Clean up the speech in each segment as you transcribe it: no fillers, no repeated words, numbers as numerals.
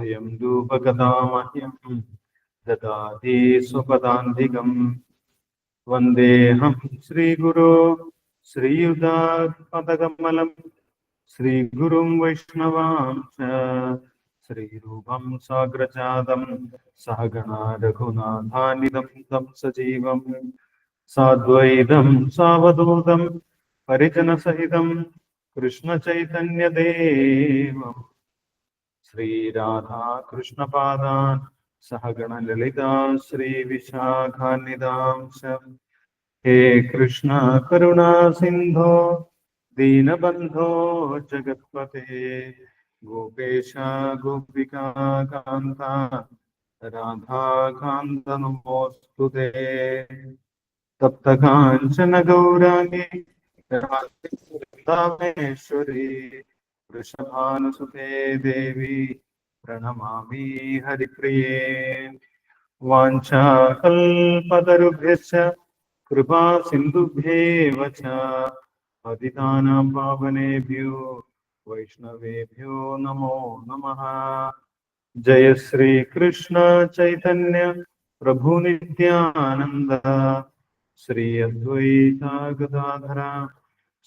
സ്വയം രൂപകഥാമഹ്യം ദദാതി സ്വപദാന്തികം. വന്ദേഹം ശ്രീഗുരോ ശ്രീയുതാത്മകമലം ശ്രീഗുരും വൈഷ്ണവാംശ ശ്രീരൂപം സാഗ്രജാതം സഹഗണ രഘുനാഥാനിധം തം സജീവം സാദ്വൈതം സാവധൂതം പരിജനസഹിതം കൃഷ്ണചൈതന്യദേവം ശ്രീരാധാ കൃഷ്ണപാദാൻ സഹഗണ ലളിതാ ശ്രീവിശാഖാന്വിതാംശ. ഹേ കൃഷ്ണ കരുണാ സിന്ധോ ദീനബന്ധോ ജഗത്പതേ ഗോപേശ ഗോപികാ കാന്ത രാധാകാന്ത നമോസ്തുതേ. തപ്തകാഞ്ചന ഗൗരാംഗി രാധേശ്വരി വൃഷഭാനുസുതേ ദേവി പ്രണമാമി ഹരിപ്രിയേ. വാഞ്ചാകൽപതരുഭ്യശ്ച കൃപാ സിന്ധുഭ്യേവ ച പതിതാനാം പാവനേഭ്യോ വൈഷ്ണവേഭ്യോ നമോ നമഃ. ജയ ശ്രീ കൃഷ്ണ ചൈതന്യ പ്രഭു നിത്യാനന്ദ ശ്രീ അദ്വൈത ഗദാധര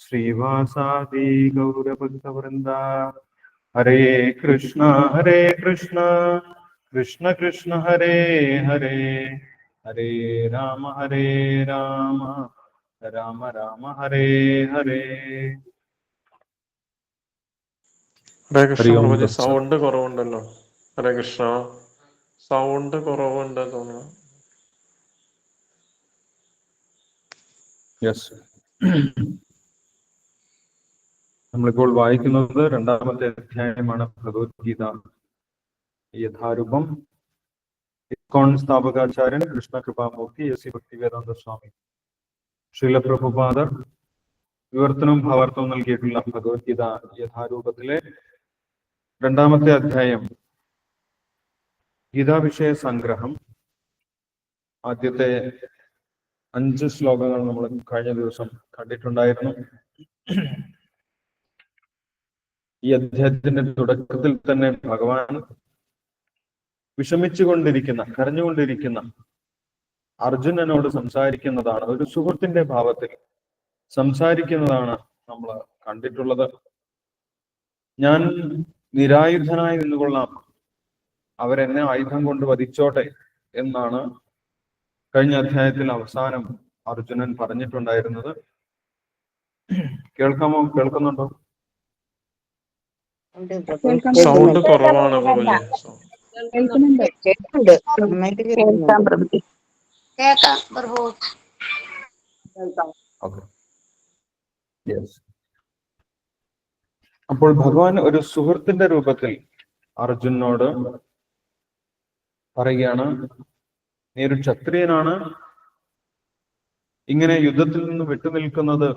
ശ്രീവാസാദി ഗൗരഭക്തവൃന്ദ. ഹരേ കൃഷ്ണ കൃഷ്ണ കൃഷ്ണ ഹരേ ഹരേ, ഹരേ രാമ രാമ രാമ ഹരേ ഹരേ. ഹരേ കൃഷ്ണ. സൗണ്ട് കുറവുണ്ടല്ലോ. ഹരേ കൃഷ്ണ, സൗണ്ട് കുറവുണ്ട് തോന്നുന്നു. നമ്മളിപ്പോൾ വായിക്കുന്നത് 2-ാമത്തെ അധ്യായമാണ് ഭഗവത്ഗീത. യഥാരൂപം ഇസ്കോൺ സ്ഥാപകാചാര്യൻ കൃഷ്ണകൃപാമൂർത്തി എസ് സി ഭക്തിവേദാന്ത സ്വാമി ശ്രീല പ്രഭുപാദർ വിവർത്തനവും ഭാവാർത്ഥവും നൽകിയിട്ടുള്ള ഭഗവത്ഗീത യഥാരൂപത്തിലെ 2-ാമത്തെ അധ്യായം ഗീതാവിഷയ സംഗ്രഹം. ആദ്യത്തെ 5 ശ്ലോകങ്ങൾ നമ്മൾ കഴിഞ്ഞ ദിവസം കണ്ടിട്ടുണ്ടായിരുന്നു. ഈ അധ്യായത്തിന്റെ തുടക്കത്തിൽ തന്നെ ഭഗവാൻ വിഷമിച്ചുകൊണ്ടിരിക്കുന്ന, കരഞ്ഞുകൊണ്ടിരിക്കുന്ന അർജുനനോട് സംസാരിക്കുന്നതാണ്. ഒരു സുഹൃത്തിന്റെ ഭാവത്തിൽ സംസാരിക്കുന്നതാണ് നമ്മൾ കണ്ടിട്ടുള്ളത്. ഞാൻ നിരായുധനായി നിന്നുകൊള്ളാം, അവരെന്നെ ആയുധം കൊണ്ട് വധിച്ചോട്ടെ എന്നാണ് കഴിഞ്ഞ അധ്യായത്തിൽ അവസാനം അർജുനൻ പറഞ്ഞിട്ടുണ്ടായിരുന്നത്. കേൾക്കുന്നുണ്ടോ? സൗണ്ട് കുറവാണ്. അപ്പോൾ ഭഗവാൻ ഒരു സുഹൃത്തിന്റെ രൂപത്തിൽ അർജുനോട് പറയുകയാണ്, നീ ഒരു ക്ഷത്രിയനാണ്, ഇങ്ങനെ യുദ്ധത്തിൽ നിന്ന് വിട്ടുനിൽക്കുന്നത്,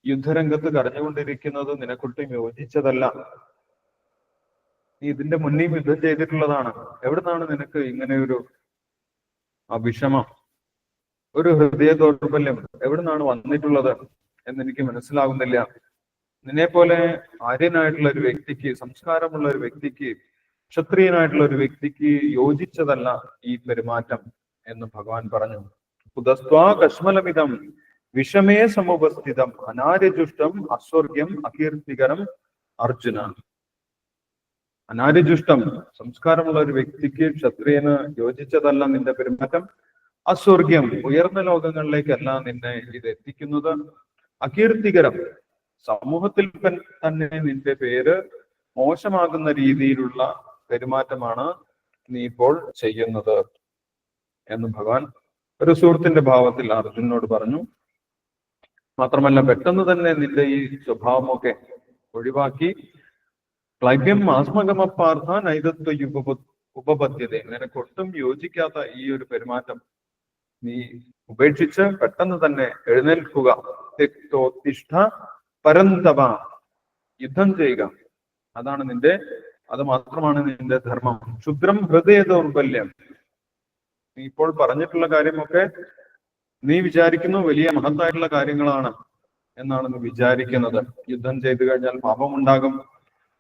യുദ്ധരംഗത്ത് കരഞ്ഞുകൊണ്ടിരിക്കുന്നത് നിനക്കൊട്ടും യോജിച്ചതല്ല. നീ ഇതിന്റെ മുന്നേ യുദ്ധം ചെയ്തിട്ടുള്ളതാണ്. എവിടുന്നാണ് നിനക്ക് ഇങ്ങനെ ഒരു വിഷമം, ഒരു ഹൃദയ ദൗർബല്യം എവിടുന്നാണ് വന്നിട്ടുള്ളത് എന്നെനിക്ക് മനസ്സിലാകുന്നില്ല. നിന്നെ പോലെ ആര്യനായിട്ടുള്ള ഒരു വ്യക്തിക്ക്, സംസ്കാരമുള്ള ഒരു വ്യക്തിക്ക്, ക്ഷത്രിയനായിട്ടുള്ള ഒരു വ്യക്തിക്ക് യോജിച്ചതല്ല ഈ പെരുമാറ്റം എന്ന് ഭഗവാൻ പറഞ്ഞു. ഉദസ്ത്വാ കശ്മലമിതം വിഷമേ സമുപസ്ഥിതം അനാര്യജുഷ്ടം അസ്വർഗ്യം അകീർത്തികരം അർജുന. അനാര്യജുഷ്ടം, സംസ്കാരമുള്ള ഒരു വ്യക്തിക്ക്, ക്ഷത്രിയന് യോജിച്ചതല്ല നിന്റെ പെരുമാറ്റം. അസ്വർഗ്യം, ഉയർന്ന ലോകങ്ങളിലേക്കല്ല നിന്നെ ഇത് എത്തിക്കുന്നത്. അകീർത്തികരം, സമൂഹത്തിൽ തന്നെ നിന്റെ പേര് മോശമാകുന്ന രീതിയിലുള്ള പെരുമാറ്റമാണ് നീ ഇപ്പോൾ ചെയ്യുന്നത് എന്ന് ഭഗവാൻ ഒരു സുഹൃത്തിന്റെ ഭാവത്തിൽ അർജുനോട് പറഞ്ഞു. മാത്രമല്ല, പെട്ടെന്ന് തന്നെ നിന്റെ ഈ സ്വഭാവമൊക്കെ ഒഴിവാക്കി, ക്ലൈബ്യം ആസ്മഗമപ്പാർത്ഥ നൈതത്വ ഉപപദ്ധ്യത, നിനക്കൊട്ടും യോജിക്കാത്ത ഈ ഒരു പെരുമാറ്റം നീ ഉപേക്ഷിച്ച് പെട്ടെന്ന് തന്നെ എഴുന്നേൽക്കുക. തെക്തോത്തിഷ്ഠ പരന്തവ, യുദ്ധം ചെയ്യുക. അത് മാത്രമാണ് നിന്റെ ധർമ്മം. ക്ഷുദ്രം ഹൃദയ ദൗർബല്യം, നീ ഇപ്പോൾ പറഞ്ഞിട്ടുള്ള കാര്യമൊക്കെ നീ വിചാരിക്കുന്നു വലിയ മഹത്തായിട്ടുള്ള കാര്യങ്ങളാണ് എന്നാണ് നീ വിചാരിക്കുന്നത്. യുദ്ധം ചെയ്തു കഴിഞ്ഞാൽ പാപമുണ്ടാകും,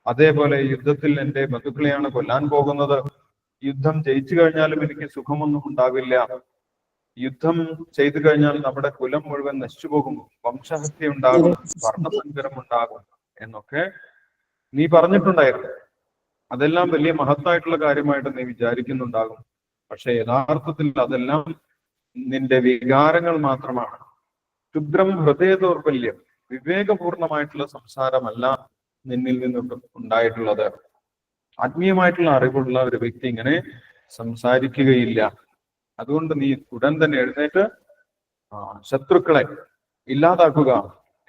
അതേപോലെ യുദ്ധത്തിൽ എൻ്റെ ബന്ധുക്കളെയാണ് കൊല്ലാൻ പോകുന്നത്. യുദ്ധം ജയിച്ചു കഴിഞ്ഞാലും എനിക്ക് സുഖമൊന്നും ഉണ്ടാവില്ല. യുദ്ധം ചെയ്തു കഴിഞ്ഞാൽ നമ്മുടെ കുലം മുഴുവൻ നശിച്ചു പോകും, വംശഹത്യ ഉണ്ടാകും, വർണ്ണസങ്കരം ഉണ്ടാകും എന്നൊക്കെ നീ പറഞ്ഞിട്ടുണ്ടായിരുന്നു. അതെല്ലാം വലിയ മഹത്തായിട്ടുള്ള കാര്യമായിട്ട് നീ വിചാരിക്കുന്നുണ്ടാകും. പക്ഷെ യഥാർത്ഥത്തിൽ അതെല്ലാം നിന്റെ വികാരങ്ങൾ മാത്രമാണ്. ക്ഷുദ്രം ഹൃദയ ദൗർബല്യം, വിവേകപൂർണമായിട്ടുള്ള സംസാരമല്ല നിന്നിൽ നിന്ന് ഉണ്ടായിട്ടുള്ളത്. ആത്മീയമായിട്ടുള്ള അറിവുള്ള ഒരു വ്യക്തി ഇങ്ങനെ സംസാരിക്കുകയില്ല. അതുകൊണ്ട് നീ ഉടൻ തന്നെ എഴുന്നേറ്റ് ശത്രുക്കളെ ഇല്ലാതാക്കുക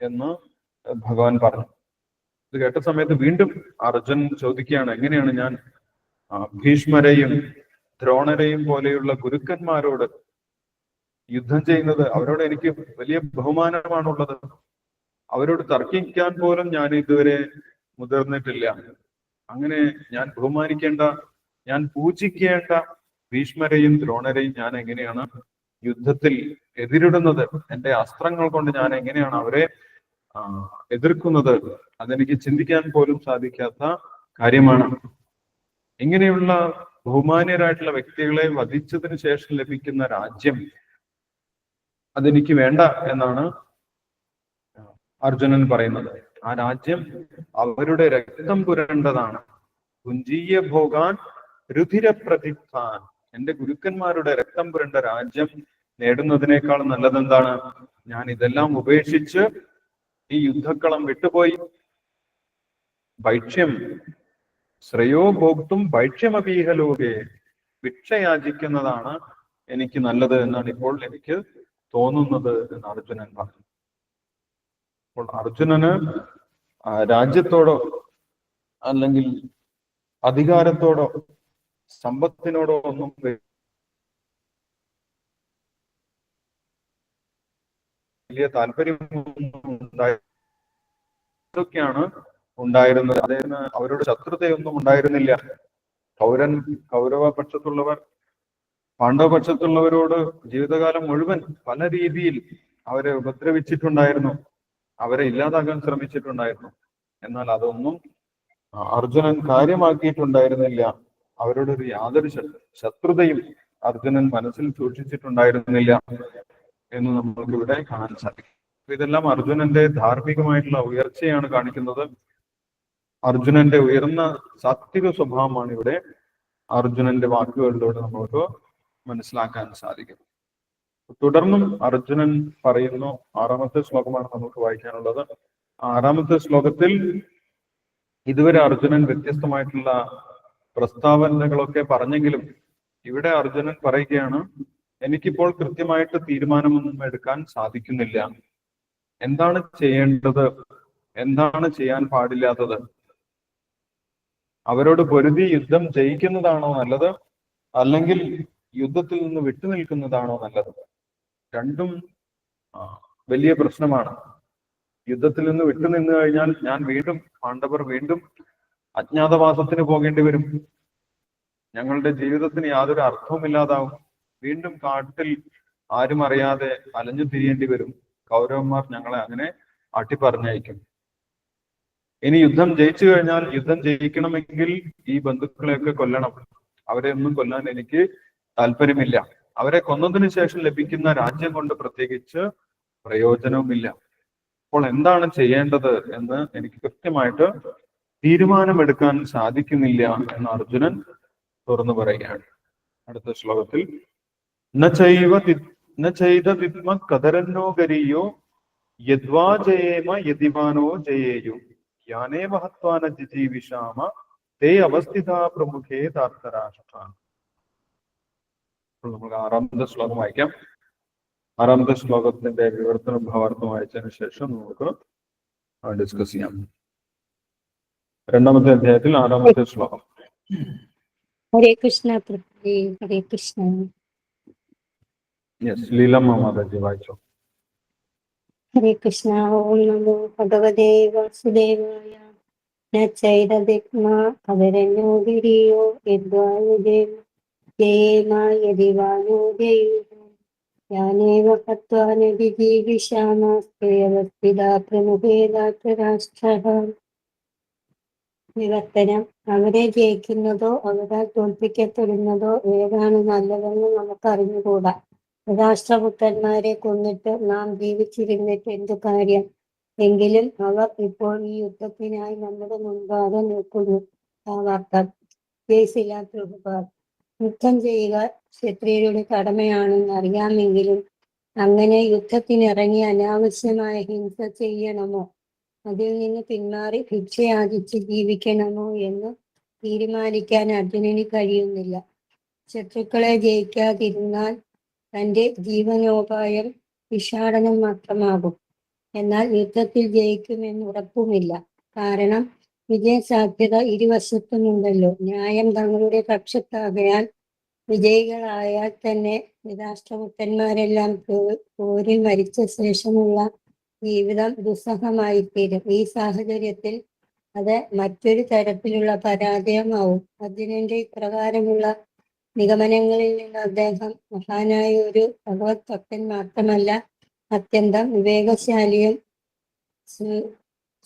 എന്ന് ഭഗവാൻ പറഞ്ഞു. ഇത് കേട്ട സമയത്ത് വീണ്ടും അർജുൻ ചോദിക്കുകയാണ്, എങ്ങനെയാണ് ഞാൻ ഭീഷ്മരെയും ദ്രോണരെയും പോലെയുള്ള ഗുരുക്കന്മാരോട് യുദ്ധം ചെയ്യുന്നത്? അവരോട് എനിക്ക് വലിയ ബഹുമാനമാണുള്ളത്. അവരോട് തർക്കിക്കാൻ പോലും ഞാൻ ഇതുവരെ മുതിർന്നിട്ടില്ല. അങ്ങനെ ഞാൻ ബഹുമാനിക്കേണ്ട, ഞാൻ പൂജിക്കേണ്ട ഭീഷ്മരെയും ദ്രോണരെയും ഞാൻ എങ്ങനെയാണ് യുദ്ധത്തിൽ എതിരിടുന്നത്? എൻ്റെ അസ്ത്രങ്ങൾ കൊണ്ട് ഞാൻ എങ്ങനെയാണ് അവരെ എതിർക്കുന്നത്? അതെനിക്ക് ചിന്തിക്കാൻ പോലും സാധിക്കാത്ത കാര്യമാണ്. ഇങ്ങനെയുള്ള ബഹുമാന്യരായിട്ടുള്ള വ്യക്തികളെ വധിച്ചതിന് ശേഷം ലഭിക്കുന്ന രാജ്യം അതെനിക്ക് വേണ്ട എന്നാണ് അർജുനൻ പറയുന്നത്. ആ രാജ്യം അവരുടെ രക്തം പുരണ്ടതാണ്. കുഞ്ചീയ ഭോഗാൻ രുധിര പ്രതിസ്ഥാൻ. എന്റെ ഗുരുക്കന്മാരുടെ രക്തം പുരണ്ട രാജ്യം നേടുന്നതിനേക്കാൾ നല്ലതെന്താണ്? ഞാൻ ഇതെല്ലാം ഉപേക്ഷിച്ച് ഈ യുദ്ധക്കളം വിട്ടുപോയി ഭൈക്ഷ്യം ശ്രേയോ ഭോക്തും ഭൈക്ഷ്യമപീഹലോകെ, ഭിക്ഷയാചിക്കുന്നതാണ് എനിക്ക് നല്ലത് എന്നാണ് ഇപ്പോൾ എനിക്ക് തോന്നുന്നത് എന്ന് അർജുനൻ പറഞ്ഞു. അപ്പോൾ അർജുനന് രാജ്യത്തോടോ അല്ലെങ്കിൽ അധികാരത്തോടോ സമ്പത്തിനോടോ ഒന്നും വലിയ താല്പര്യമൊന്നും ഇതൊക്കെയാണ് ഉണ്ടായിരുന്നത്. അദ്ദേഹത്തിന് അവരോട് ശത്രുതയൊന്നും ഉണ്ടായിരുന്നില്ല. കൗരവ പക്ഷത്തുള്ളവർ പാണ്ഡവ പക്ഷത്തുള്ളവരോട് ജീവിതകാലം മുഴുവൻ പല രീതിയിൽ അവരെ ഉപദ്രവിച്ചിട്ടുണ്ടായിരുന്നു, അവരെ ഇല്ലാതാക്കാൻ ശ്രമിച്ചിട്ടുണ്ടായിരുന്നു. എന്നാൽ അതൊന്നും അർജുനൻ കാര്യമാക്കിയിട്ടുണ്ടായിരുന്നില്ല. അവരോടൊരു യാതൊരു ശത്രുതയും അർജുനൻ മനസ്സിൽ സൂക്ഷിച്ചിട്ടുണ്ടായിരുന്നില്ല എന്ന് നമ്മൾക്ക് ഇവിടെ കാണാൻ സാധിക്കും. ഇതെല്ലാം അർജുനന്റെ ധാർമ്മികമായിട്ടുള്ള ഉയർച്ചയാണ് കാണിക്കുന്നത്. അർജുനന്റെ ഉയർന്ന സാത്വിക സ്വഭാവമാണ് ഇവിടെ അർജുനന്റെ വാക്കുകളിലൂടെ നമുക്ക് മനസ്സിലാക്കാൻ സാധിക്കും. തുടർന്നും അർജുനൻ പറയുന്നു, 6ാമത്തെ ശ്ലോകമാണ് നമുക്ക് വായിക്കാനുള്ളത്. 6ാമത്തെ ശ്ലോകത്തിൽ ഇതുവരെ അർജുനൻ വ്യത്യസ്തമായിട്ടുള്ള പ്രസ്താവനകളൊക്കെ പറഞ്ഞെങ്കിലും ഇവിടെ അർജുനൻ പറയുകയാണ്, എനിക്കിപ്പോൾ കൃത്യമായിട്ട് തീരുമാനമൊന്നും എടുക്കാൻ സാധിക്കുന്നില്ല. എന്താണ് ചെയ്യേണ്ടത്, എന്താണ് ചെയ്യാൻ പാടില്ലാത്തത്? അവരോട് പൊരുതി യുദ്ധം ജയിക്കുന്നതാണോ നല്ലത്, അല്ലെങ്കിൽ യുദ്ധത്തിൽ നിന്ന് വിട്ടുനിൽക്കുന്നതാണോ നല്ലത്? രണ്ടും വലിയ പ്രശ്നമാണ്. യുദ്ധത്തിൽ നിന്ന് വിട്ടുനിന്നു കഴിഞ്ഞാൽ പാണ്ഡവർ വീണ്ടും അജ്ഞാതവാസത്തിന് പോകേണ്ടി വരും. ഞങ്ങളുടെ ജീവിതത്തിന് യാതൊരു അർത്ഥവുമില്ലാതാവും. വീണ്ടും കാട്ടിൽ ആരും അറിയാതെ അലഞ്ഞു തിരിയേണ്ടി വരും. കൗരവന്മാർ ഞങ്ങളെ അങ്ങനെ ആട്ടിപ്പറഞ്ഞയക്കും. ഇനി യുദ്ധം ജയിച്ചു കഴിഞ്ഞാൽ, യുദ്ധം ജയിക്കണമെങ്കിൽ ഈ ബന്ധുക്കളെയൊക്കെ കൊല്ലണം. അവരെ ഒന്നും കൊല്ലാൻ എനിക്ക് താല്പര്യമില്ല. അവരെ കൊന്നതിന് ശേഷം ലഭിക്കുന്ന രാജ്യം കൊണ്ട് പ്രത്യേകിച്ച് പ്രയോജനവുമില്ല. അപ്പോൾ എന്താണ് ചെയ്യേണ്ടത് എന്ന് എനിക്ക് കൃത്യമായിട്ട് തീരുമാനമെടുക്കാൻ സാധിക്കുന്നില്ല എന്ന് അർജുനൻ തുറന്നു പറയുകയാണ്. അടുത്ത ശ്ലോകത്തിൽ കതരന്നോ ഗരിയോ യദ്വാ ജയേമ യതിമാനോ ജയേയു യാനേ മഹത്വാന ജിജീവിഷാമ തേ അവസ്ഥിത പ്രമുഖേ താർത്തരാഷ്ട്രാൻ. നമുക്ക് 6ാമത്തെ ശ്ലോകം വായിക്കാം. 6ാമത്തെ ശ്ലോകത്തിന്റെ വിവർത്തന ഭാവാർത്ഥം വായിച്ചതിന് ശേഷം നമുക്ക് ഡിസ്കസ് ചെയ്യാം. 2ാമത്തെ അധ്യായത്തിൽ 6ാമത്തെ ശ്ലോകം. ഹരേ കൃഷ്ണ പ്രഭുജി, ഹരേ കൃഷ്ണ. ലീലമ്മ മാതാജി വായിച്ചോ. ഹരേ കൃഷ്ണ. ഓം നമോ ഭഗവതേ വാസുദേവായ. ന ചൈതദിക്മ കവരന്നോ ഗിരിയോ യദ്വായുജേമ യദിവാനോ ജയുഃ യാനേവ ഹത്വാന ജിജീവിഷാമസ്തേ അവസ്ഥിതാ പ്രമുഖേ ധാർത്തരാഷ്ട്രഃ. വിവർത്തനം. അവരെ ജയിക്കുന്നതോ അവരാൽ തോൽപ്പിക്കപ്പെടുന്നതോ ഏതാണ് നല്ലതെന്ന് നമുക്ക് അറിഞ്ഞുകൂടാ. രാഷ്ട്രപുത്രന്മാരെ കൊന്നിട്ട് നാം ജീവിച്ചിരുന്നിട്ട് എന്തു കാര്യം? എങ്കിലും അവർ ഇപ്പോൾ ഈ യുദ്ധത്തിനായി നമ്മുടെ മുൻപാകെ നിൽക്കുന്നു. ഭാവാർത്ഥം. യുദ്ധം ചെയ്യുക ക്ഷത്രിയരുടെ കടമയാണെന്ന് അറിയാമെങ്കിലും അങ്ങനെ യുദ്ധത്തിനിറങ്ങി അനാവശ്യമായ ഹിംസ ചെയ്യണമോ, അതിൽ നിന്ന് പിന്മാറി ഭിക്ഷയാചിച്ച് ജീവിക്കണമോ എന്ന് തീരുമാനിക്കാൻ അർജുനന് കഴിയുന്നില്ല. ശത്രുക്കളെ ജയിക്കാതിരുന്നാൽ തന്റെ ജീവനോപായം ഭിക്ഷാടനം മാത്രമാകും. എന്നാൽ യുദ്ധത്തിൽ ജയിക്കുമെന്ന് ഉറപ്പുമില്ല. കാരണം വിജയസാധ്യത ഇരുവശത്തുമുണ്ടല്ലോ. ന്യായം തങ്ങളുടെ പക്ഷത്താകയാൽ വിജയികളായാൽ തന്നെ രാഷ്ട്രപുത്രന്മാരെല്ലാം പോരിൽ മരിച്ച ശേഷമുള്ള ജീവിതം ദുസ്സഹമായിത്തീരും. ഈ സാഹചര്യത്തിൽ അത് മറ്റൊരു തരത്തിലുള്ള പരാജയമാവും. അർജുനന്റെ ഇപ്രകാരമുള്ള നിഗമനങ്ങളിൽ നിന്ന് അദ്ദേഹം മഹാനായ ഒരു ഭഗവത് ഭക്തൻ മാത്രമല്ല, അത്യന്തം വിവേകശാലിയും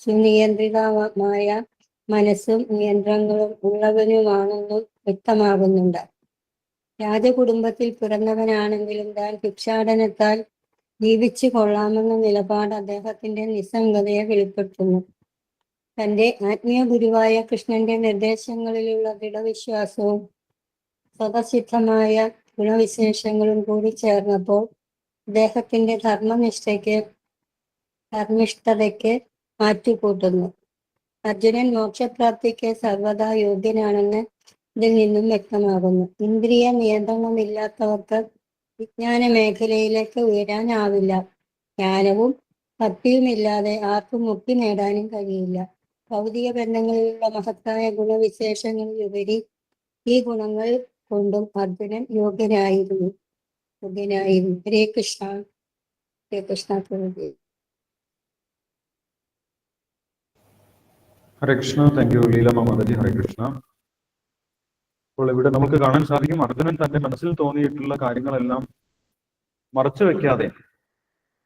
സുനിയന്ത്രിതമായ മനസ്സും നിയന്ത്രണങ്ങളും ഉള്ളവനുമാണെന്നും വ്യക്തമാകുന്നുണ്ട്. രാജകുടുംബത്തിൽ പിറന്നവനാണെങ്കിലും താൻ ഭിക്ഷാടനത്താൽ ജീവിച്ചു കൊള്ളാമെന്ന നിലപാട് അദ്ദേഹത്തിന്റെ നിസ്സംഗതയെ വെളിപ്പെടുത്തുന്നു. തന്റെ ആത്മീയ ഗുരുവായ കൃഷ്ണന്റെ നിർദ്ദേശങ്ങളിലുള്ള ദൃഢവിശ്വാസവും സ്വതസിദ്ധമായ ഗുണവിശേഷങ്ങളും കൂടി ചേർന്നപ്പോൾ അദ്ദേഹത്തിന്റെ ധർമ്മിഷ്ഠതയ്ക്ക് മാറ്റുകൂട്ടുന്നു. അർജുനൻ മോക്ഷപ്രാപ്തിക്ക് സർവദാ യോഗ്യനാണെന്ന് ഇതിൽ നിന്നും വ്യക്തമാകുന്നു. ഇന്ദ്രിയ നിയന്ത്രണമില്ലാത്തവർക്ക് വിജ്ഞാന മേഖലയിലേക്ക് ഉയരാനാവില്ല. ജ്ഞാനവും ഭക്തിയുമില്ലാതെ ആർക്കും മുക്തി നേടാനും കഴിയില്ല. ഭൗതിക ബന്ധങ്ങളിലുള്ള മഹത്തായ ഗുണവിശേഷങ്ങളിലുപരി ഈ ഗുണങ്ങൾ കൊണ്ടും അർജുനൻ യോഗ്യനായിരുന്നു. ഹരേ കൃഷ്ണ. ഹരേ കൃഷ്ണ. ഹരേ കൃഷ്ണ. Thank you Leelamma Mataji. ഹരേ കൃഷ്ണ. അപ്പോൾ ഇവിടെ നമുക്ക് കാണാൻ സാധിക്കും, അർജുനൻ തന്റെ മനസ്സിൽ തോന്നിയിട്ടുള്ള കാര്യങ്ങളെല്ലാം മറച്ചു വെക്കാതെ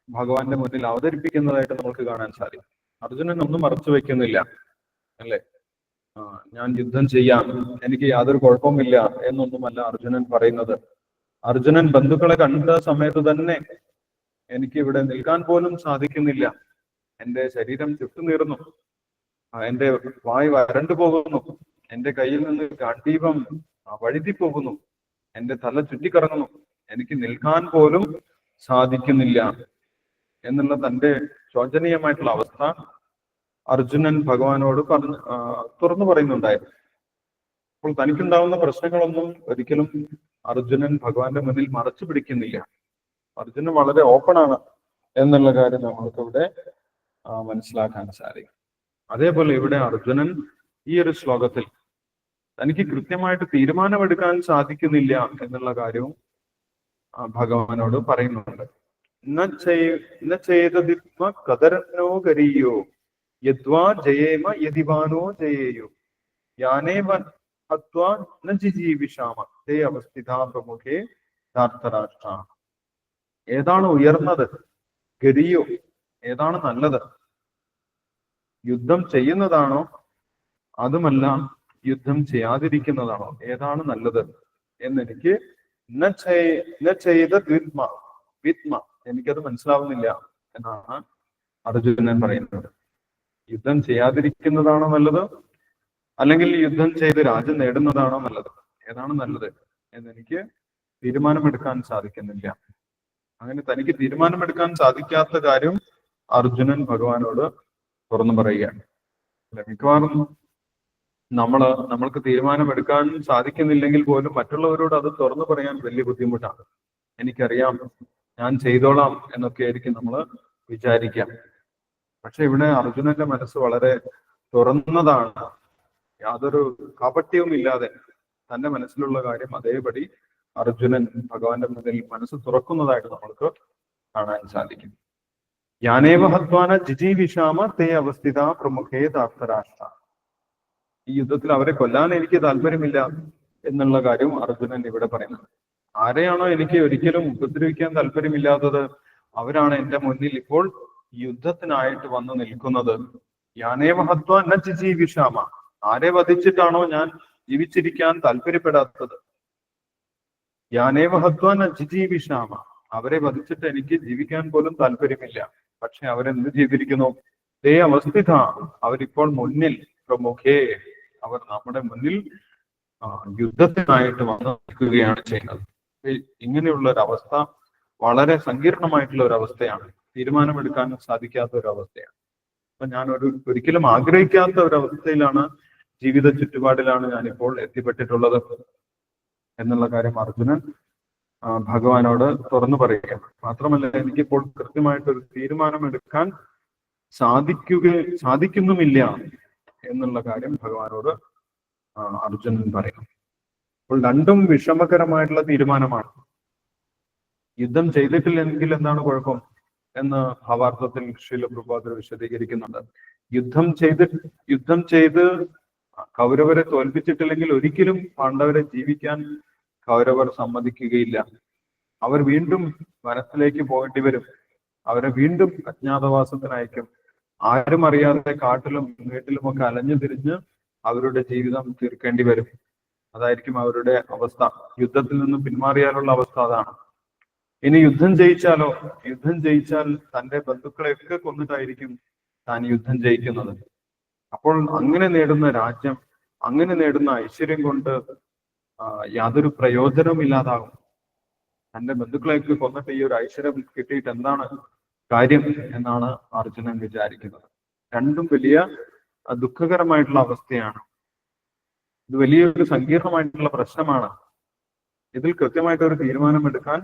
ഭഗവാന്റെ മുന്നിൽ അവതരിപ്പിക്കുന്നതായിട്ട് നമുക്ക് കാണാൻ സാധിക്കും. അർജുനൻ ഒന്നും മറച്ചു വെക്കുന്നില്ല, അല്ലേ? ഞാൻ യുദ്ധം ചെയ്യാം, എനിക്ക് യാതൊരു കുഴപ്പമില്ല എന്നൊന്നുമല്ല അർജുനൻ പറയുന്നത്. അർജുനൻ ബന്ധുക്കളെ കണ്ട സമയത്ത് തന്നെ എനിക്ക് ഇവിടെ നിൽക്കാൻ പോലും സാധിക്കുന്നില്ല, എന്റെ ശരീരം ചുട്ടുനീറുന്നു, എന്റെ വായ് വരണ്ടു പോകുന്നു, എന്റെ കയ്യിൽ നിന്ന് ഗാണ്ഡീപം വഴുതി പോകുന്നു, എന്റെ തല ചുറ്റിക്കറങ്ങുന്നു, എനിക്ക് നിൽക്കാൻ പോലും സാധിക്കുന്നില്ല എന്നുള്ള തന്റെ ശോചനീയമായിട്ടുള്ള അവസ്ഥ അർജുനൻ ഭഗവാനോട് തുറന്നു പറയുന്നുണ്ടായിരുന്നു. അപ്പോൾ തനിക്കുണ്ടാവുന്ന പ്രശ്നങ്ങളൊന്നും ഒരിക്കലും അർജുനൻ ഭഗവാന്റെ മുന്നിൽ മറച്ചു പിടിക്കുന്നില്ല. അർജുനൻ വളരെ ഓപ്പൺ ആണ് എന്നുള്ള കാര്യം നമ്മൾക്കിവിടെ മനസ്സിലാക്കാൻ സാധിക്കും. അതേപോലെ ഇവിടെ അർജുനൻ ഈ ഒരു ശ്ലോകത്തിൽ തനിക്ക് കൃത്യമായിട്ട് തീരുമാനമെടുക്കാൻ സാധിക്കുന്നില്ല എന്നുള്ള കാര്യവും ഭഗവാനോട് പറയുന്നുണ്ട്. ചെയ്തതിത്വ കദരനോ ഗരീയോ യദ്വാ ജയേമ യതിവാനോ ജയേയോ യാനേവ ഹത്വാ ന ജിജീവിഷാമ തേ അവസ്ഥിതാ പ്രമുഖേ ധാർത്തരാഷ്ട്ര. ഏതാണ് ഉയർന്നത്? ഗരിയോ, ഏതാണ് നല്ലത്? യുദ്ധം ചെയ്യുന്നതാണോ, അതുമല്ല യുദ്ധം ചെയ്യാതിരിക്കുന്നതാണോ? ഏതാണ് നല്ലത് എന്നെനിക്ക് വിത്മ എനിക്കത് മനസ്സിലാവുന്നില്ല എന്നാണ് അർജുനൻ പറയുന്നത്. യുദ്ധം ചെയ്യാതിരിക്കുന്നതാണോ നല്ലത്, അല്ലെങ്കിൽ യുദ്ധം ചെയ്ത് രാജ്യം നേടുന്നതാണോ നല്ലത്? ഏതാണ് നല്ലത് എന്നെനിക്ക് തീരുമാനമെടുക്കാൻ സാധിക്കുന്നില്ല. അങ്ങനെ തനിക്ക് തീരുമാനമെടുക്കാൻ സാധിക്കാത്ത കാര്യം അർജുനൻ ഭഗവാനോട് തുറന്നു പറയുകയാണ്. മിക്കവാറും നമ്മൾക്ക് തീരുമാനമെടുക്കാൻ സാധിക്കുന്നില്ലെങ്കിൽ പോലും മറ്റുള്ളവരോട് അത് തുറന്നു പറയാൻ വലിയ ബുദ്ധിമുട്ടാണ്. എനിക്കറിയാം, ഞാൻ ചെയ്തോളാം എന്നൊക്കെ ആയിരിക്കും നമ്മൾ വിചാരിക്കാം. പക്ഷെ ഇവിടെ അർജുനന്റെ മനസ്സ് വളരെ തുറന്നതാണ്. യാതൊരു കാപട്യവും ഇല്ലാതെ തന്റെ മനസ്സിലുള്ള കാര്യം അതേപടി അർജുനൻ ഭഗവാന്റെ മുന്നിൽ മനസ്സ് തുറക്കുന്നതായിട്ട് നമ്മൾക്ക് കാണാൻ സാധിക്കും. യാനേവ ഹത്വാന ജിജീവിഷാമ തേ അവസ്ഥിത പ്രമുഖേ ധാർത്തരാഷ്ട്ര. ഈ യുദ്ധത്തിൽ അവരെ കൊല്ലാൻ എനിക്ക് താല്പര്യമില്ല എന്നുള്ള കാര്യം അർജുനൻ ഇവിടെ പറയുന്നത്. ആരെയാണോ എനിക്ക് ഒരിക്കലും ഉപദ്രവിക്കാൻ താല്പര്യമില്ലാത്തത്, അവരാണ് എന്റെ മുന്നിൽ ഇപ്പോൾ യുദ്ധത്തിനായിട്ട് വന്നു നിൽക്കുന്നത്. യാനേവ ഹത്വാന ജിജീവിഷാമ, ആരെ വധിച്ചിട്ടാണോ ഞാൻ ജീവിച്ചിരിക്കാൻ താല്പര്യപ്പെടാത്തത്? യാനേവ ഹത്വാൻ അജിജീവിഷാമ, അവരെ വധിച്ചിട്ട് എനിക്ക് ജീവിക്കാൻ പോലും താല്പര്യമില്ല. പക്ഷെ അവരെന്ത് ചെയ്തിരിക്കുന്നു? ദേ അവസ്ഥിത, അവരിപ്പോൾ മുന്നിൽ, പ്രമുഖേ, അവർ നമ്മുടെ മുന്നിൽ യുദ്ധത്തിനായിട്ട് വന്നു നിൽക്കുകയാണ് ചെയ്യുന്നത്. ഇങ്ങനെയുള്ള ഒരു അവസ്ഥ വളരെ സങ്കീർണമായിട്ടുള്ള ഒരു അവസ്ഥയാണ്. തീരുമാനമെടുക്കാൻ സാധിക്കാത്ത ഒരു അവസ്ഥയാണ്. അപ്പൊ ഞാൻ ഒരിക്കലും ആഗ്രഹിക്കാത്ത ഒരു അവസ്ഥയിലാണ്, ജീവിത ചുറ്റുപാടിലാണ് ഞാനിപ്പോൾ എത്തിപ്പെട്ടിട്ടുള്ളത് എന്നുള്ള കാര്യം അർജുനൻ ഭഗവാനോട് തുറന്നു പറയുകയാണ്. മാത്രമല്ല, എനിക്കിപ്പോൾ കൃത്യമായിട്ടൊരു തീരുമാനമെടുക്കാൻ സാധിക്കുന്നുമില്ല എന്നുള്ള കാര്യം ഭഗവാനോട് അർജുനൻ പറയുന്നു. അപ്പോൾ രണ്ടും വിഷമകരമായിട്ടുള്ള തീരുമാനമാണ്. യുദ്ധം ചെയ്തിട്ടില്ലെങ്കിൽ എന്താണ് കുഴപ്പം എന്ന് ഭാവാർത്ഥത്തിൽ ശ്രീല പ്രഭുപാദർ വിശദീകരിക്കുന്നുണ്ട്. യുദ്ധം ചെയ്ത് കൗരവരെ തോൽപ്പിച്ചിട്ടില്ലെങ്കിൽ ഒരിക്കലും പാണ്ഡവരെ ജീവിക്കാൻ കൗരവർ സമ്മതിക്കുകയില്ല. അവർ വീണ്ടും വനത്തിലേക്ക് പോകേണ്ടി വരും. അവരെ വീണ്ടും അജ്ഞാതവാസത്തിനയക്കും. ആരും അറിയാതെ കാട്ടിലും വീട്ടിലുമൊക്കെ അലഞ്ഞു തിരിഞ്ഞ് അവരുടെ ജീവിതം തീർക്കേണ്ടി വരും. അതായിരിക്കും അവരുടെ അവസ്ഥ. യുദ്ധത്തിൽ നിന്ന് പിന്മാറിയാലുള്ള അവസ്ഥ അതാണ്. ഇനി യുദ്ധം ജയിച്ചാലോ? യുദ്ധം ജയിച്ചാൽ തന്റെ ബന്ധുക്കളെയൊക്കെ കൊന്നിട്ടായിരിക്കും താൻ യുദ്ധം ജയിക്കുന്നത്. അപ്പോൾ അങ്ങനെ നേടുന്ന രാജ്യം, അങ്ങനെ നേടുന്ന ഐശ്വര്യം കൊണ്ട് യാതൊരു പ്രയോജനമില്ലാതാകും. തന്റെ ബന്ധുക്കളെയൊക്കെ കൊന്നിട്ട് ഈ ഒരു ഐശ്വര്യം കിട്ടിയിട്ട് എന്താണ് കാര്യം എന്നാണ് അർജുനൻ വിചാരിക്കുന്നത്. രണ്ടും വലിയ ദുഃഖകരമായിട്ടുള്ള അവസ്ഥയാണ്. ഇത് വലിയൊരു സങ്കീർണമായിട്ടുള്ള പ്രശ്നമാണ്. ഇതിൽ കൃത്യമായിട്ടൊരു തീരുമാനമെടുക്കാൻ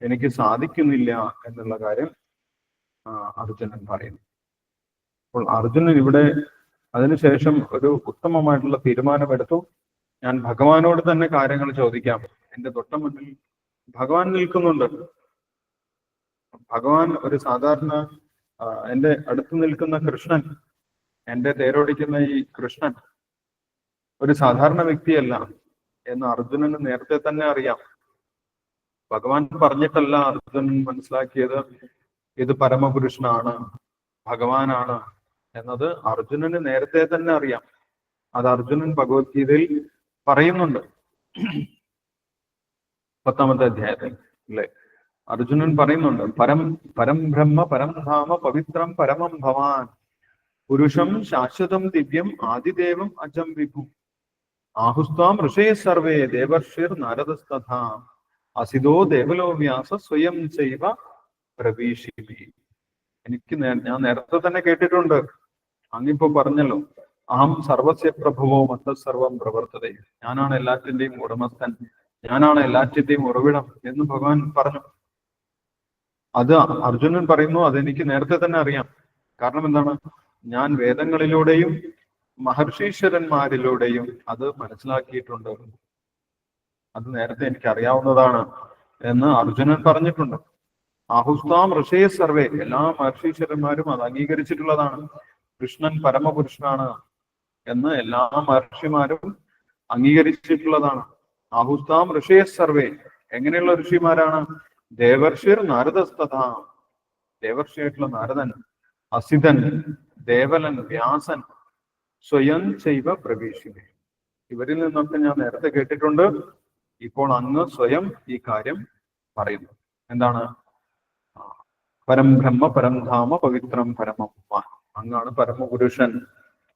എനിക്ക് സാധിക്കുന്നില്ല എന്നുള്ള കാര്യം അർജുനൻ പറയുന്നു. അപ്പോൾ അർജുനൻ ഇവിടെ അതിനുശേഷം ഒരു ഉത്തമമായിട്ടുള്ള തീരുമാനമെടുത്തു. ഞാൻ ഭഗവാനോട് തന്നെ കാര്യങ്ങൾ ചോദിക്കാം. എന്റെ തൊട്ട മുന്നിൽ ഭഗവാൻ നിൽക്കുന്നുണ്ട്. ഭഗവാൻ ഒരു സാധാരണ എന്റെ അടുത്ത് നിൽക്കുന്ന കൃഷ്ണൻ, എന്റെ തേരോടിക്കുന്ന ഈ കൃഷ്ണൻ ഒരു സാധാരണ വ്യക്തിയല്ല എന്ന് അർജുനന് നേരത്തെ തന്നെ അറിയാം. ഭഗവാൻ പറഞ്ഞിട്ടല്ല അർജുനൻ മനസ്സിലാക്കിയത് ഇത് പരമപുരുഷനാണ്, ഭഗവാനാണ് എന്നത് അർജുനന് നേരത്തെ തന്നെ അറിയാം. അത് അർജുനൻ ഭഗവത്ഗീതയിൽ പറയുന്നുണ്ട്. 10ാമത്തെ അധ്യായത്തിൽ അല്ലെ, അർജുനൻ പറയുന്നുണ്ട്, പരം ബ്രഹ്മ പരം ധാമ പവിത്രം പരമം ഭവാൻ പുരുഷം ശാശ്വതം ദിവ്യം ആദിദേവം അജം വിഭു ആഹുസ്ത്വാം ഋഷേ സർവേ ദേവർഷിർ നാരദസ്തഥാ അസിതോ ദേവലോ വ്യാസ സ്വയം ചൈവ പ്രവീഷിമി. ഞാൻ നേരത്തെ തന്നെ കേട്ടിട്ടുണ്ട്. അങ്ങിപ്പോ പറഞ്ഞല്ലോ, അഹം സർവസ്യ പ്രഭുവോ മത്ത സർവം പ്രവർത്തതേ, ഞാനാണ് എല്ലാറ്റിന്റെയും ഉടമസ്ഥൻ, ഞാനാണ് എല്ലാറ്റിന്റെയും ഉറവിടം എന്ന് ഭഗവാൻ പറഞ്ഞു. അത് അർജുനൻ പറയുന്നു, അതെനിക്ക് നേരത്തെ തന്നെ അറിയാം. കാരണം എന്താണ്? ഞാൻ വേദങ്ങളിലൂടെയും മഹർഷീശ്വരന്മാരിലൂടെയും അത് മനസ്സിലാക്കിയിട്ടുണ്ട്. അത് നേരത്തെ എനിക്ക് അറിയാവുന്നതാണ് എന്ന് അർജുനൻ പറഞ്ഞിട്ടുണ്ട്. ആഹുസ്താം ഋഷേ സർവേ, എല്ലാ മഹർഷീശ്വരന്മാരും അത് അംഗീകരിച്ചിട്ടുള്ളതാണ്. കൃഷ്ണൻ പരമപുരുഷനാണ് എന്ന് എല്ലാ മഹർഷിമാരും അംഗീകരിച്ചിട്ടുള്ളതാണ്. ആഹുസ്താം ഋഷേ സർവേ, എങ്ങനെയുള്ള ഋഷിമാരാണ്? ദേവർഷിർ നാരദസ്തഥ, ദേവർഷിയായിട്ടുള്ള നാരദൻ, അസിതൻ, ദേവലൻ, വ്യാസൻ, സ്വയം ചൈവ പ്രവേശിമേ, ഇവരിൽ നിന്നൊക്കെ ഞാൻ നേരത്തെ കേട്ടിട്ടുണ്ട്. ഇപ്പോൾ അങ്ങ് സ്വയം ഈ കാര്യം പറയുന്നു. എന്താണ്? പരം ബ്രഹ്മ പരം ധാമ പവിത്രം പരമം, അങ്ങാണ് പരമപുരുഷൻ,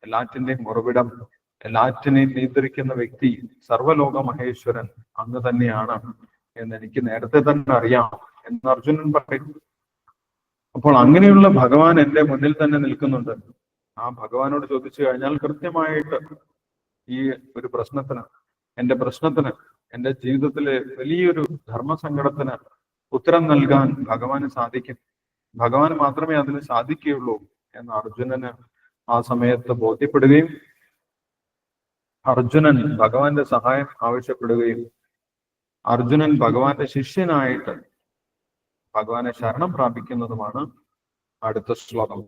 എല്ലാറ്റിന്റെയും ഉറവിടം, എല്ലാറ്റിനെയും നിയന്ത്രിക്കുന്ന വ്യക്തി, സർവലോക മഹേശ്വരൻ അങ്ങ് തന്നെയാണ് എന്ന് എനിക്ക് നേരത്തെ തന്നെ അറിയാം എന്ന് അർജുനൻ പറയുന്നു. അപ്പോൾ അങ്ങനെയുള്ള ഭഗവാൻ എന്റെ മുന്നിൽ തന്നെ നിൽക്കുന്നുണ്ട്. ആ ഭഗവാനോട് ചോദിച്ചു കഴിഞ്ഞാൽ കൃത്യമായിട്ട് ഈ ഒരു പ്രശ്നത്തിന്, എന്റെ ജീവിതത്തിലെ വലിയൊരു ധർമ്മസങ്കടത്തിന് ഉത്തരം നൽകാൻ ഭഗവാന് സാധിക്കും. ഭഗവാന് മാത്രമേ അതിന് സാധിക്കുകയുള്ളൂ എന്ന് അർജുനന് ആ സമയത്ത് ബോധ്യപ്പെടുകയും അർജുനൻ ഭഗവാന്റെ സഹായം ആവശ്യപ്പെടുകയും അർജുനൻ ഭഗവാന്റെ ശിഷ്യനായിട്ട് ഭഗവാനെ ശരണം പ്രാപിക്കുന്നതുമാണ് അടുത്ത ശ്ലോകം.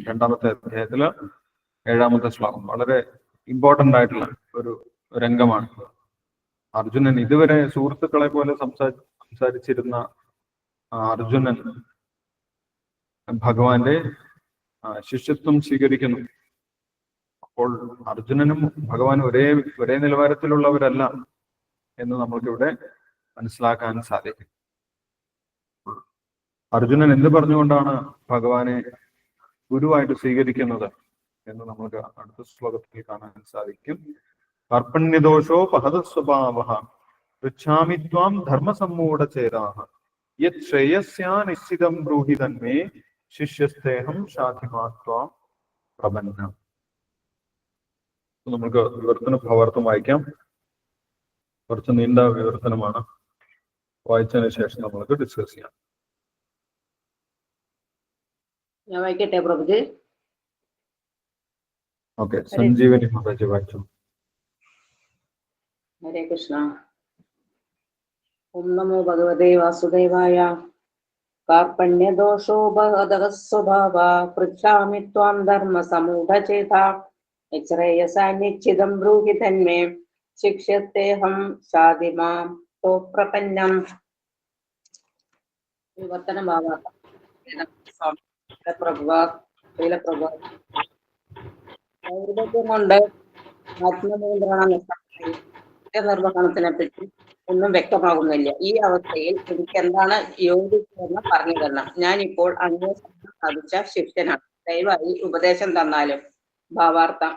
2ാമത്തെ അധ്യായത്തില് 7ാമത്തെ ശ്ലോകം വളരെ ഇമ്പോർട്ടന്റ് ആയിട്ടുള്ള ഒരു രംഗമാണ്. അർജുനൻ ഇതുവരെ സുഹൃത്തുക്കളെ പോലെ സംസാരിച്ചിരുന്ന അർജുനൻ ഭഗവാന്റെ ശിഷ്യത്വം സ്വീകരിക്കുന്നു. അപ്പോൾ അർജുനനും ഭഗവാൻ ഒരേ നിലവാരത്തിലുള്ളവരല്ല എന്ന് നമുക്കിവിടെ മനസ്സിലാക്കാൻ സാധിക്കും. അർജുനൻ എന്ത് പറഞ്ഞുകൊണ്ടാണ് ഭഗവാനെ ഗുരുവായിട്ട് സ്വീകരിക്കുന്നത് എന്ന് നമുക്ക് അടുത്ത ശ്ലോകത്തിൽ കാണാൻ സാധിക്കും. കർപ്പണ്യദോഷോ പഹത സ്വഭാവഃ പൃച്ഛാമി ത്വാം ധർമ്മസമ്മൂഢചേതാഃ യത് ശ്രേയസ്യാ നിശ്ചിതം ബ്രൂഹി തന്മേ ശിഷ്യസ്തേഹം ശാധിമാ ത്വാം പ്രപന്നം. നമുക്ക് വിവർത്തന ഭാവാർത്ഥം വായിക്കാം. കുറച്ച് നീണ്ട വിവർത്തനമാണ്. വായിച്ചതിന് ശേഷം നമ്മൾക്ക് ഡിസ്കസ് ചെയ്യാം. ഞാൻ വായിക്കട്ടെ പ്രഭുജി? ഓക്കെ, സഞ്ജീവനി മാതാജി വായിച്ചു. ഹരേ കൃഷ്ണ. ഓം നമോ ഭഗവതേ വാസുദേവായ. കാർപ്പണ്യദോഷോ ഭഗവതഃ സ്വഭാവ പൃച്ഛാമി ത്വാം ധർമ്മസമൂഢചേതാ ശ്രേയസാ നിശ്ചിതം ബ്രൂഹി തന്മേ ശിക്ഷ്യത്തേഹം ശാധിമാം പ്രപന്നം. വിവർത്തന ഭാവാർത്ഥം. ദൗർബല്യം കൊണ്ട് ആത്മനിയന്ത്രണം നിർവഹണത്തിനെ പറ്റി ഒന്നും വ്യക്തമാകുന്നില്ല. ഈ അവസ്ഥയിൽ എനിക്ക് എന്താണ് യോജിച്ചതെന്ന് പറഞ്ഞു തരണം. ഞാനിപ്പോൾ അങ്ങേ സാധിച്ച ശിഷ്യനാണ്. ദയവായി ഉപദേശം തന്നാലും. ഭാവാർത്ഥം.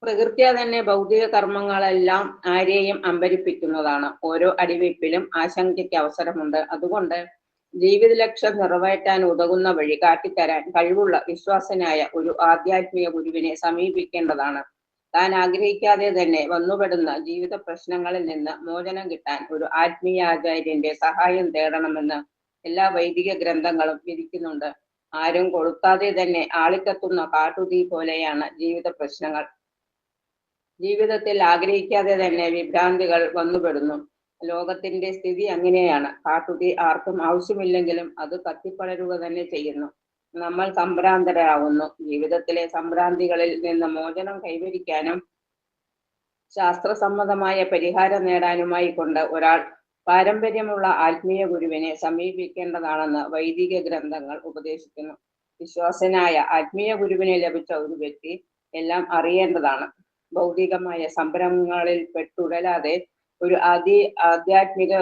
പ്രകൃത്യാ തന്നെ ഭൗതിക കർമ്മങ്ങളെല്ലാം ആരെയും അമ്പരിപ്പിക്കുന്നതാണ്. ഓരോ അടിവയ്പ്പിലും ആശങ്കയ്ക്ക് അവസരമുണ്ട്. അതുകൊണ്ട് ജീവിത ലക്ഷ്യം നിറവേറ്റാൻ ഉതകുന്ന വഴി കാട്ടിത്തരാൻ കഴിവുള്ള വിശ്വാസനായ ഒരു ആധ്യാത്മിക ഗുരുവിനെ സമീപിക്കേണ്ടതാണ്. താൻ ആഗ്രഹിക്കാതെ തന്നെ വന്നുപെടുന്ന ജീവിത പ്രശ്നങ്ങളിൽ നിന്ന് മോചനം കിട്ടാൻ ഒരു ആത്മീയാചാര്യന്റെ സഹായം തേടണമെന്ന് എല്ലാ വൈദിക ഗ്രന്ഥങ്ങളും വിധിക്കുന്നുണ്ട്. ആരും കൊളുത്താതെ തന്നെ ആളിക്കത്തുന്ന കാട്ടുതീ പോലെയാണ് ജീവിത പ്രശ്നങ്ങൾ. ജീവിതത്തിൽ ആഗ്രഹിക്കാതെ തന്നെ വിഭ്രാന്തികൾ വന്നുപെടുന്നു. ലോകത്തിന്റെ സ്ഥിതി അങ്ങനെയാണ്. കാട്ടുതീ ആർക്കും ആവശ്യമില്ലെങ്കിലും അത് കത്തിപ്പടരുക തന്നെ ചെയ്യുന്നു. നമ്മൾ സംഭ്രാന്തരാകുന്നു. ജീവിതത്തിലെ സംഭ്രാന്തികളിൽ നിന്ന് മോചനം കൈവരിക്കാനും ശാസ്ത്രസമ്മതമായ പരിഹാരം നേടാനുമായി കൊണ്ട് ഒരാൾ പാരമ്പര്യമുള്ള ആത്മീയ ഗുരുവിനെ സമീപിക്കേണ്ടതാണെന്ന് വൈദിക ഗ്രന്ഥങ്ങൾ ഉപദേശിക്കുന്നു. വിശ്വാസനായ ആത്മീയ ഗുരുവിനെ ലഭിച്ച ഒരു വ്യക്തി എല്ലാം അറിയേണ്ടതാണ്. ഭൗതികമായ സംരംഭങ്ങളിൽ പെട്ടുടലാതെ ഒരു ആധ്യാത്മിക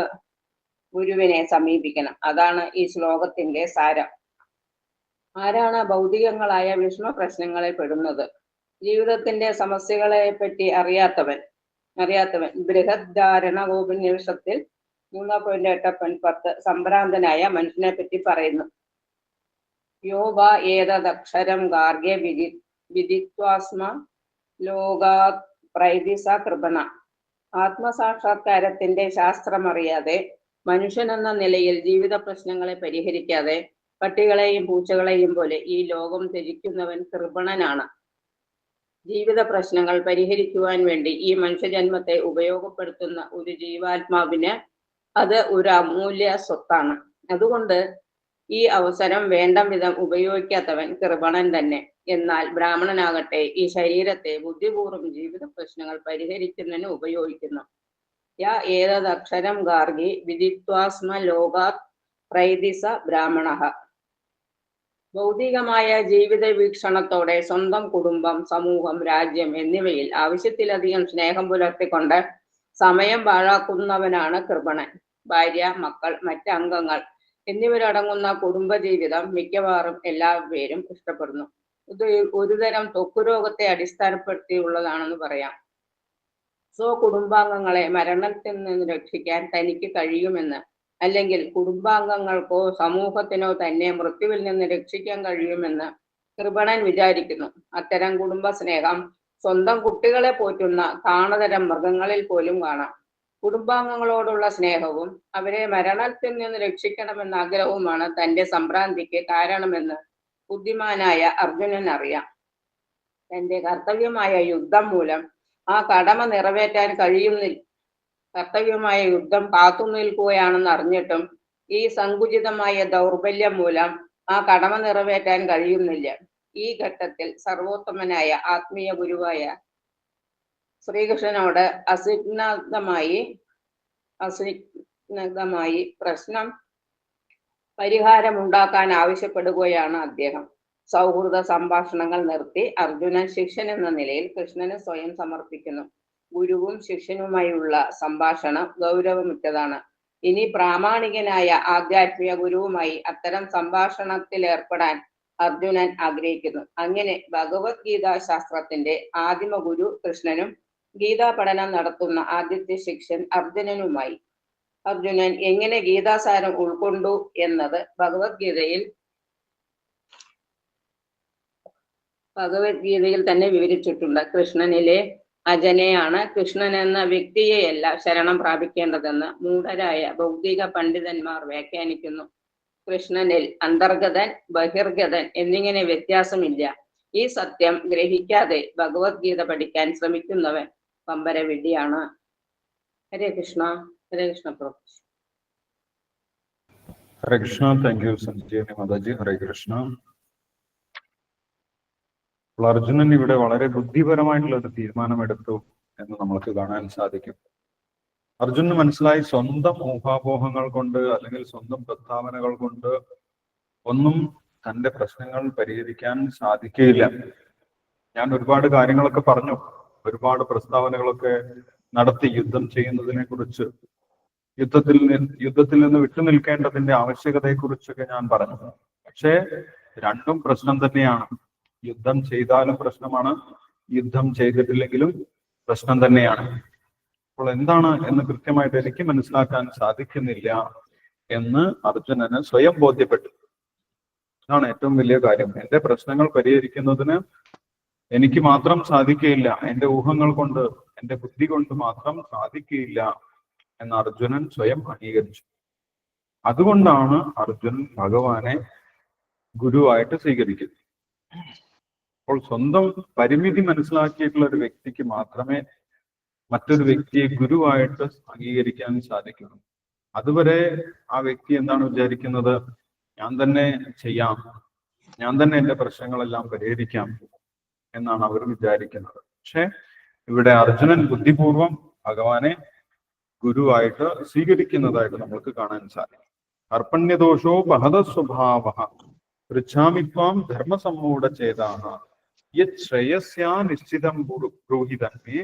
ഗുരുവിനെ സമീപിക്കണം. അതാണ് ഈ ശ്ലോകത്തിന്റെ സാരം. ആരാണ് ഭൗതികങ്ങളായ വിഷമ പ്രശ്നങ്ങളിൽ പെടുന്നത്? ജീവിതത്തിന്റെ സമസ്യകളെ പറ്റി അറിയാത്തവൻ. ബൃഹദ്ധാരണ ഉപനിഷത്തിൽ 3.8-10 സംഭ്രാന്തനായ മനുഷ്യനെ പറ്റി പറയുന്നു. യോ വാ ഏതദക്ഷരം ഗാർഗ്യ വിദിത്വാസ്മ ലോകാത് പ്രൈതിസ കൃപണ. ആത്മസാക്ഷാത്കാരത്തിന്റെ ശാസ്ത്രമറിയാതെ മനുഷ്യനെന്ന നിലയിൽ ജീവിത പ്രശ്നങ്ങളെ പരിഹരിക്കാതെ പട്ടികളെയും പൂച്ചകളെയും പോലെ ഈ ലോകം ത്യജിക്കുന്നവൻ കൃപണനാണ്. ജീവിത പ്രശ്നങ്ങൾ പരിഹരിക്കുവാൻ വേണ്ടി ഈ മനുഷ്യജന്മത്തെ ഉപയോഗപ്പെടുത്തുന്ന ഒരു ജീവാത്മാവിന് അത് ഒരു അമൂല്യ സ്വത്താണ്. അതുകൊണ്ട് ഈ അവസരം വേണ്ട വിധം ഉപയോഗിക്കാത്തവൻ കൃപണൻ തന്നെ. എന്നാൽ ബ്രാഹ്മണനാകട്ടെ ഈ ശരീരത്തെ ബുദ്ധിപൂർവ്വം ജീവിത പ്രശ്നങ്ങൾ പരിഹരിക്കുന്നതിന് ഉപയോഗിക്കുന്നു. യാ ഏതദക്ഷരം ഗാർഗി വിദിത്വാസ്മ ലോകാത് പ്രൈതിസ ബ്രാഹ്മണഃ. ഭൗതികമായ ജീവിത വീക്ഷണത്തോടെ സ്വന്തം കുടുംബം, സമൂഹം, രാജ്യം എന്നിവയിൽ ആവശ്യത്തിലധികം സ്നേഹം പുലർത്തിക്കൊണ്ട് സമയം പാഴാക്കുന്നവനാണ് കൃപണൻ. ഭാര്യ, മക്കൾ, മറ്റ് അംഗങ്ങൾ എന്നിവരടങ്ങുന്ന കുടുംബജീവിതം മിക്കവാറും എല്ലാവരും ഇഷ്ടപ്പെടുന്നു. ഇത് ഒരുതരം ത്വക്കുരോഗത്തെ അടിസ്ഥാനപ്പെടുത്തിയുള്ളതാണെന്ന് പറയാം. കുടുംബാംഗങ്ങളെ മരണത്തിൽ നിന്ന് രക്ഷിക്കാൻ തനിക്ക് കഴിയുമെന്ന്, അല്ലെങ്കിൽ കുടുംബാംഗങ്ങൾക്കോ സമൂഹത്തിനോ തന്നെ മൃത്യുവിൽ നിന്ന് രക്ഷിക്കാൻ കഴിയുമെന്ന് കൃപണൻ വിചാരിക്കുന്നു. അത്തരം കുടുംബ സ്നേഹം സ്വന്തം കുട്ടികളെ പോറ്റുന്ന കാണതരം മൃഗങ്ങളിൽ പോലും കാണാം. കുടുംബാംഗങ്ങളോടുള്ള സ്നേഹവും അവരെ മരണത്തിൽ നിന്ന് രക്ഷിക്കണമെന്ന ആഗ്രഹവുമാണ് തന്റെ സംഭ്രാന്തിക്ക് കാരണമെന്ന് ബുദ്ധിമാനായ അർജുനൻ അറിയാം. തന്റെ കർത്തവ്യമായ യുദ്ധം മൂലം ആ കടമ നിറവേറ്റാൻ കർത്തവ്യമായ യുദ്ധം കാത്തു നിൽക്കുകയാണെന്ന് അറിഞ്ഞിട്ടും ഈ സങ്കുചിതമായ ദൗർബല്യം മൂലം ആ കടമ നിറവേറ്റാൻ കഴിയുന്നില്ല. ഈ ഘട്ടത്തിൽ സർവോത്തമനായ ആത്മീയ ഗുരുവായ ശ്രീകൃഷ്ണനോട് അസിഗ്നതമായി പ്രശ്നം പരിഹാരമുണ്ടാക്കാൻ ആവശ്യപ്പെടുകയാണ് അദ്ദേഹം. സൗഹൃദ സംഭാഷണങ്ങൾ നിർത്തി അർജുനൻ ശിഷ്യൻ എന്ന നിലയിൽ കൃഷ്ണന് സ്വയം സമർപ്പിക്കുന്നു. ഗുരുവും ശിഷ്യനുമായുള്ള സംഭാഷണം ഗൗരവമുറ്റതാണ്. ഇനി പ്രാമാണികനായ ആധ്യാത്മിക ഗുരുവുമായി അത്തരം സംഭാഷണത്തിൽ ഏർപ്പെടാൻ അർജുനൻ ആഗ്രഹിക്കുന്നു. അങ്ങനെ ഭഗവത്ഗീത ശാസ്ത്രത്തിന്റെ ആദിമ ഗുരു കൃഷ്ണനും ഗീതാ പഠനം നടത്തുന്ന ആദ്യത്തെ ശിഷ്യൻ അർജുനനുമായി. അർജുനൻ എങ്ങനെ ഗീതാസാരം ഉൾക്കൊണ്ടു എന്നത് ഭഗവത്ഗീതയിൽ തന്നെ വിവരിച്ചിട്ടുണ്ട്. കൃഷ്ണനിലെ അജനെയാണ് കൃഷ്ണൻ എന്ന വ്യക്തിയെയല്ല ശരണം പ്രാപിക്കേണ്ടതെന്ന് മൂഢരായ ഭൗതിക പണ്ഡിതന്മാർ വ്യാഖ്യാനിക്കുന്നു. കൃഷ്ണനിൽ അന്തർഗതൻ, ബഹിർഗതൻ എന്നിങ്ങനെ വ്യത്യാസമില്ല. ഈ സത്യം ഗ്രഹിക്കാതെ ഭഗവത്ഗീത പഠിക്കാൻ ശ്രമിക്കുന്നവൻ പമ്പര വിഡ്ഢിയാണ്. ഹരേ കൃഷ്ണ. ഹരേ കൃഷ്ണ പ്രഭു. ഹരേ കൃഷ്ണ. Thank you Sanjeevani Mataji. ഹരേ കൃഷ്ണ. അപ്പോൾ അർജുനൻ ഇവിടെ വളരെ ബുദ്ധിപരമായിട്ടുള്ള ഒരു തീരുമാനമെടുത്തു എന്ന് നമ്മൾക്ക് കാണാൻ സാധിക്കും. അർജുനന് മനസ്സിലായി സ്വന്തം ഊഹാപോഹങ്ങൾ കൊണ്ട് അല്ലെങ്കിൽ സ്വന്തം പ്രസ്താവനകൾ കൊണ്ട് ഒന്നും തന്റെ പ്രശ്നങ്ങൾ പരിഹരിക്കാൻ സാധിക്കുകയില്ല. ഞാൻ ഒരുപാട് കാര്യങ്ങളൊക്കെ പറഞ്ഞു, ഒരുപാട് പ്രസ്താവനകളൊക്കെ നടത്തി യുദ്ധം ചെയ്യുന്നതിനെ കുറിച്ച്, യുദ്ധത്തിൽ നിന്ന് വിട്ടുനിൽക്കേണ്ടതിന്റെ ആവശ്യകതയെ കുറിച്ചൊക്കെ ഞാൻ പറഞ്ഞു. പക്ഷേ രണ്ടും പ്രശ്നം തന്നെയാണ്. യുദ്ധം ചെയ്താലും പ്രശ്നമാണ്, യുദ്ധം ചെയ്തിട്ടില്ലെങ്കിലും പ്രശ്നം തന്നെയാണ്. അപ്പോൾ എന്താണ് എന്ന് കൃത്യമായിട്ട് എനിക്ക് മനസ്സിലാക്കാൻ സാധിക്കുന്നില്ല എന്ന് അർജുനന് സ്വയം ബോധ്യപ്പെട്ടു. ഇതാണ് ഏറ്റവും വലിയ കാര്യം. എന്റെ പ്രശ്നങ്ങൾ പരിഹരിക്കുന്നതിന് എനിക്ക് മാത്രം സാധിക്കുകയില്ല, എന്റെ ഊഹങ്ങൾ കൊണ്ട്, എന്റെ ബുദ്ധി കൊണ്ട് മാത്രം സാധിക്കുകയില്ല എന്ന് അർജുനൻ സ്വയം അംഗീകരിച്ചു. അതുകൊണ്ടാണ് അർജുനൻ ഭഗവാനെ ഗുരുവായിട്ട് സ്വീകരിക്കുന്നത്. അപ്പോൾ സ്വന്തം പരിമിതി മനസ്സിലാക്കിയിട്ടുള്ള ഒരു വ്യക്തിക്ക് മാത്രമേ മറ്റൊരു വ്യക്തിയെ ഗുരുവായിട്ട് അംഗീകരിക്കാൻ സാധിക്കുള്ളൂ. അതുവരെ ആ വ്യക്തി എന്താണ് വിചാരിക്കുന്നത്? ഞാൻ തന്നെ ചെയ്യാം, ഞാൻ തന്നെ എന്റെ പ്രശ്നങ്ങളെല്ലാം പരിഹരിക്കാം എന്നാണ് അവർ വിചാരിക്കുന്നത്. പക്ഷെ ഇവിടെ അർജുനൻ ബുദ്ധിപൂർവം ഭഗവാനെ ഗുരുവായിട്ട് സ്വീകരിക്കുന്നതായിട്ട് നമ്മൾക്ക് കാണാൻ സാധിക്കും. അർപ്പണ്യദോഷോ ബഹദ സ്വഭാവ പൃച്ഛാമിത്വാം ധർമ്മസമ്മൂഢചേതാഃ യത് ശ്രേയസ്യാ നിശ്ചിതം ബ്രൂഹിതന്മേ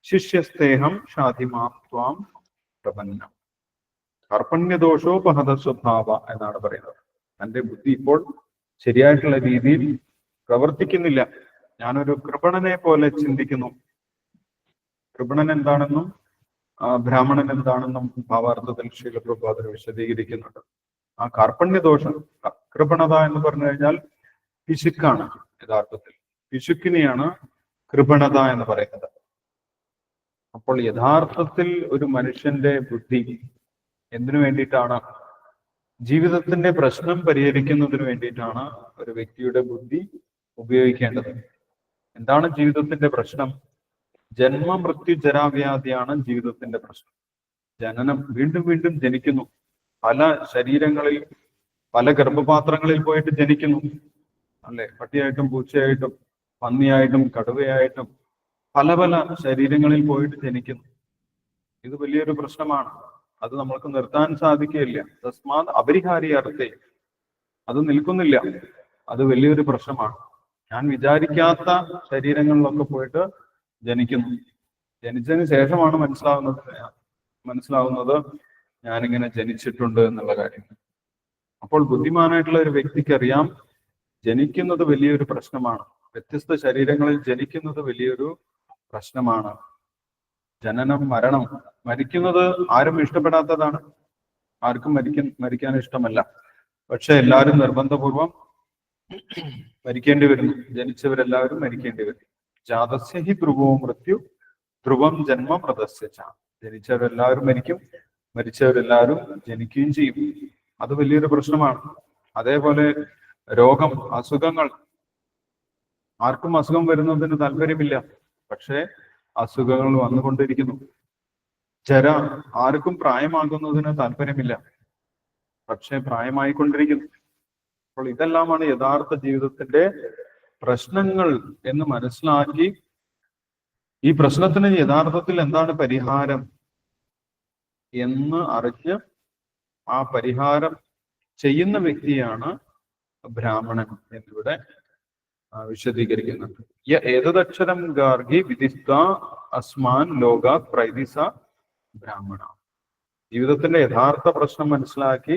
ശിഷ്യസ്തേഹം ഷാധിമാം ത്വാം പ്രപന്നം. അർപ്പണ്യദോഷോ ബഹദ സ്വഭാവ എന്നാണ് പറയുന്നത്. എന്റെ ബുദ്ധി ഇപ്പോൾ ശരിയായിട്ടുള്ള രീതിയിൽ പ്രവർത്തിക്കുന്നില്ല. ഞാനൊരു കൃപണനെ പോലെ ചിന്തിക്കുന്നു. കൃപണൻ എന്താണെന്നും ബ്രാഹ്മണൻ എന്താണെന്നും ഭാവാർത്ഥത്തിൽ ശ്രീല പ്രഭുപാദർ വിശദീകരിക്കുന്നുണ്ട്. ആ കാർപ്പണ്യദോഷം, കൃപണത എന്ന് പറഞ്ഞു കഴിഞ്ഞാൽ പിശുക്കാണ്. യഥാർത്ഥത്തിൽ പിശുക്കിനെയാണ് കൃപണത എന്ന് പറയുന്നത്. അപ്പോൾ യഥാർത്ഥത്തിൽ ഒരു മനുഷ്യന്റെ ബുദ്ധി എന്തിനു വേണ്ടിയിട്ടാണ്? ജീവിതത്തിന്റെ പ്രശ്നം പരിഹരിക്കുന്നതിന് വേണ്ടിയിട്ടാണ് ഒരു വ്യക്തിയുടെ ബുദ്ധി ഉപയോഗിക്കേണ്ടത്. എന്താണ് ജീവിതത്തിന്റെ പ്രശ്നം? ജന്മ മൃത്യു ജരാവ്യാധിയാണ് ജീവിതത്തിന്റെ പ്രശ്നം. ജനനം, വീണ്ടും വീണ്ടും ജനിക്കുന്നു. പല ശരീരങ്ങളിൽ, പല ഗർഭപാത്രങ്ങളിൽ പോയിട്ട് ജനിക്കുന്നു, അല്ലെ? പട്ടിയായിട്ടും പൂച്ചയായിട്ടും പന്നിയായിട്ടും കടുവയായിട്ടും പല പല ശരീരങ്ങളിൽ പോയിട്ട് ജനിക്കുന്നു. ഇത് വലിയൊരു പ്രശ്നമാണ്. അത് നമ്മൾക്ക് നിർത്താൻ സാധിക്കുകയില്ല. തസ്മാത് അപരിഹാര്യാർത്ഥേ, അത് നിൽക്കുന്നില്ല. അത് വലിയൊരു പ്രശ്നമാണ്. ഞാൻ വിചാരിക്കാത്ത ശരീരങ്ങളിലൊക്കെ പോയിട്ട് ജനിക്കുന്നു. ജനിച്ചതിന് ശേഷമാണ് മനസ്സിലാവുന്നത് ഞാനിങ്ങനെ ജനിച്ചിട്ടുണ്ട് എന്നുള്ള കാര്യം. അപ്പോൾ ബുദ്ധിമാനായിട്ടുള്ള ഒരു വ്യക്തിക്ക് അറിയാം, ജനിക്കുന്നത് വലിയൊരു പ്രശ്നമാണ്. വ്യത്യസ്ത ശരീരങ്ങളിൽ ജനിക്കുന്നത് വലിയൊരു പ്രശ്നമാണ്. ജനനം, മരണം. മരിക്കുന്നത് ആരും ഇഷ്ടപ്പെടാത്തതാണ്. ആർക്കും മരിക്കാൻ ഇഷ്ടമല്ല. പക്ഷെ എല്ലാവരും നിർബന്ധപൂർവം മരിക്കേണ്ടി വരുന്നു. ജനിച്ചവരെല്ലാവരും മരിക്കേണ്ടി വരും. ജാതസ്യ ഹി ധ്രുവോ മൃത്യു ധ്രുവം ജന്മ മൃതസ്യ ച. ജനിച്ചവരെല്ലാവരും മരിക്കും, മരിച്ചവരെല്ലാവരും ജനിക്കുകയും ചെയ്യും. അത് വലിയൊരു പ്രശ്നമാണ്. അതേപോലെ രോഗം, അസുഖങ്ങൾ. ആർക്കും അസുഖം വരുന്നതിന് താല്പര്യമില്ല, പക്ഷേ അസുഖങ്ങൾ വന്നുകൊണ്ടിരിക്കുന്നു. ജര, ആർക്കും പ്രായമാകുന്നതിന് താല്പര്യമില്ല, പക്ഷെ പ്രായമായിക്കൊണ്ടിരിക്കുന്നു. അപ്പോൾ ഇതെല്ലാമാണ് യഥാർത്ഥ ജീവിതത്തിന്റെ പ്രശ്നങ്ങൾ എന്ന് മനസ്സിലാക്കി ഈ പ്രശ്നത്തിന് യഥാർത്ഥത്തിൽ എന്താണ് പരിഹാരം എന്ന് അറിഞ്ഞ് ആ പരിഹാരം ചെയ്യുന്ന വ്യക്തിയാണ് ബ്രാഹ്മണൻ എന്നിവിടെ വിശദീകരിക്കുന്നുണ്ട്. ഏതദക്ഷരം ഗാർഗി വിദിഷ്ക അസ്മാൻ ലോക പ്രൈതിസ ബ്രാഹ്മണ. ജീവിതത്തിന്റെ യഥാർത്ഥ പ്രശ്നം മനസ്സിലാക്കി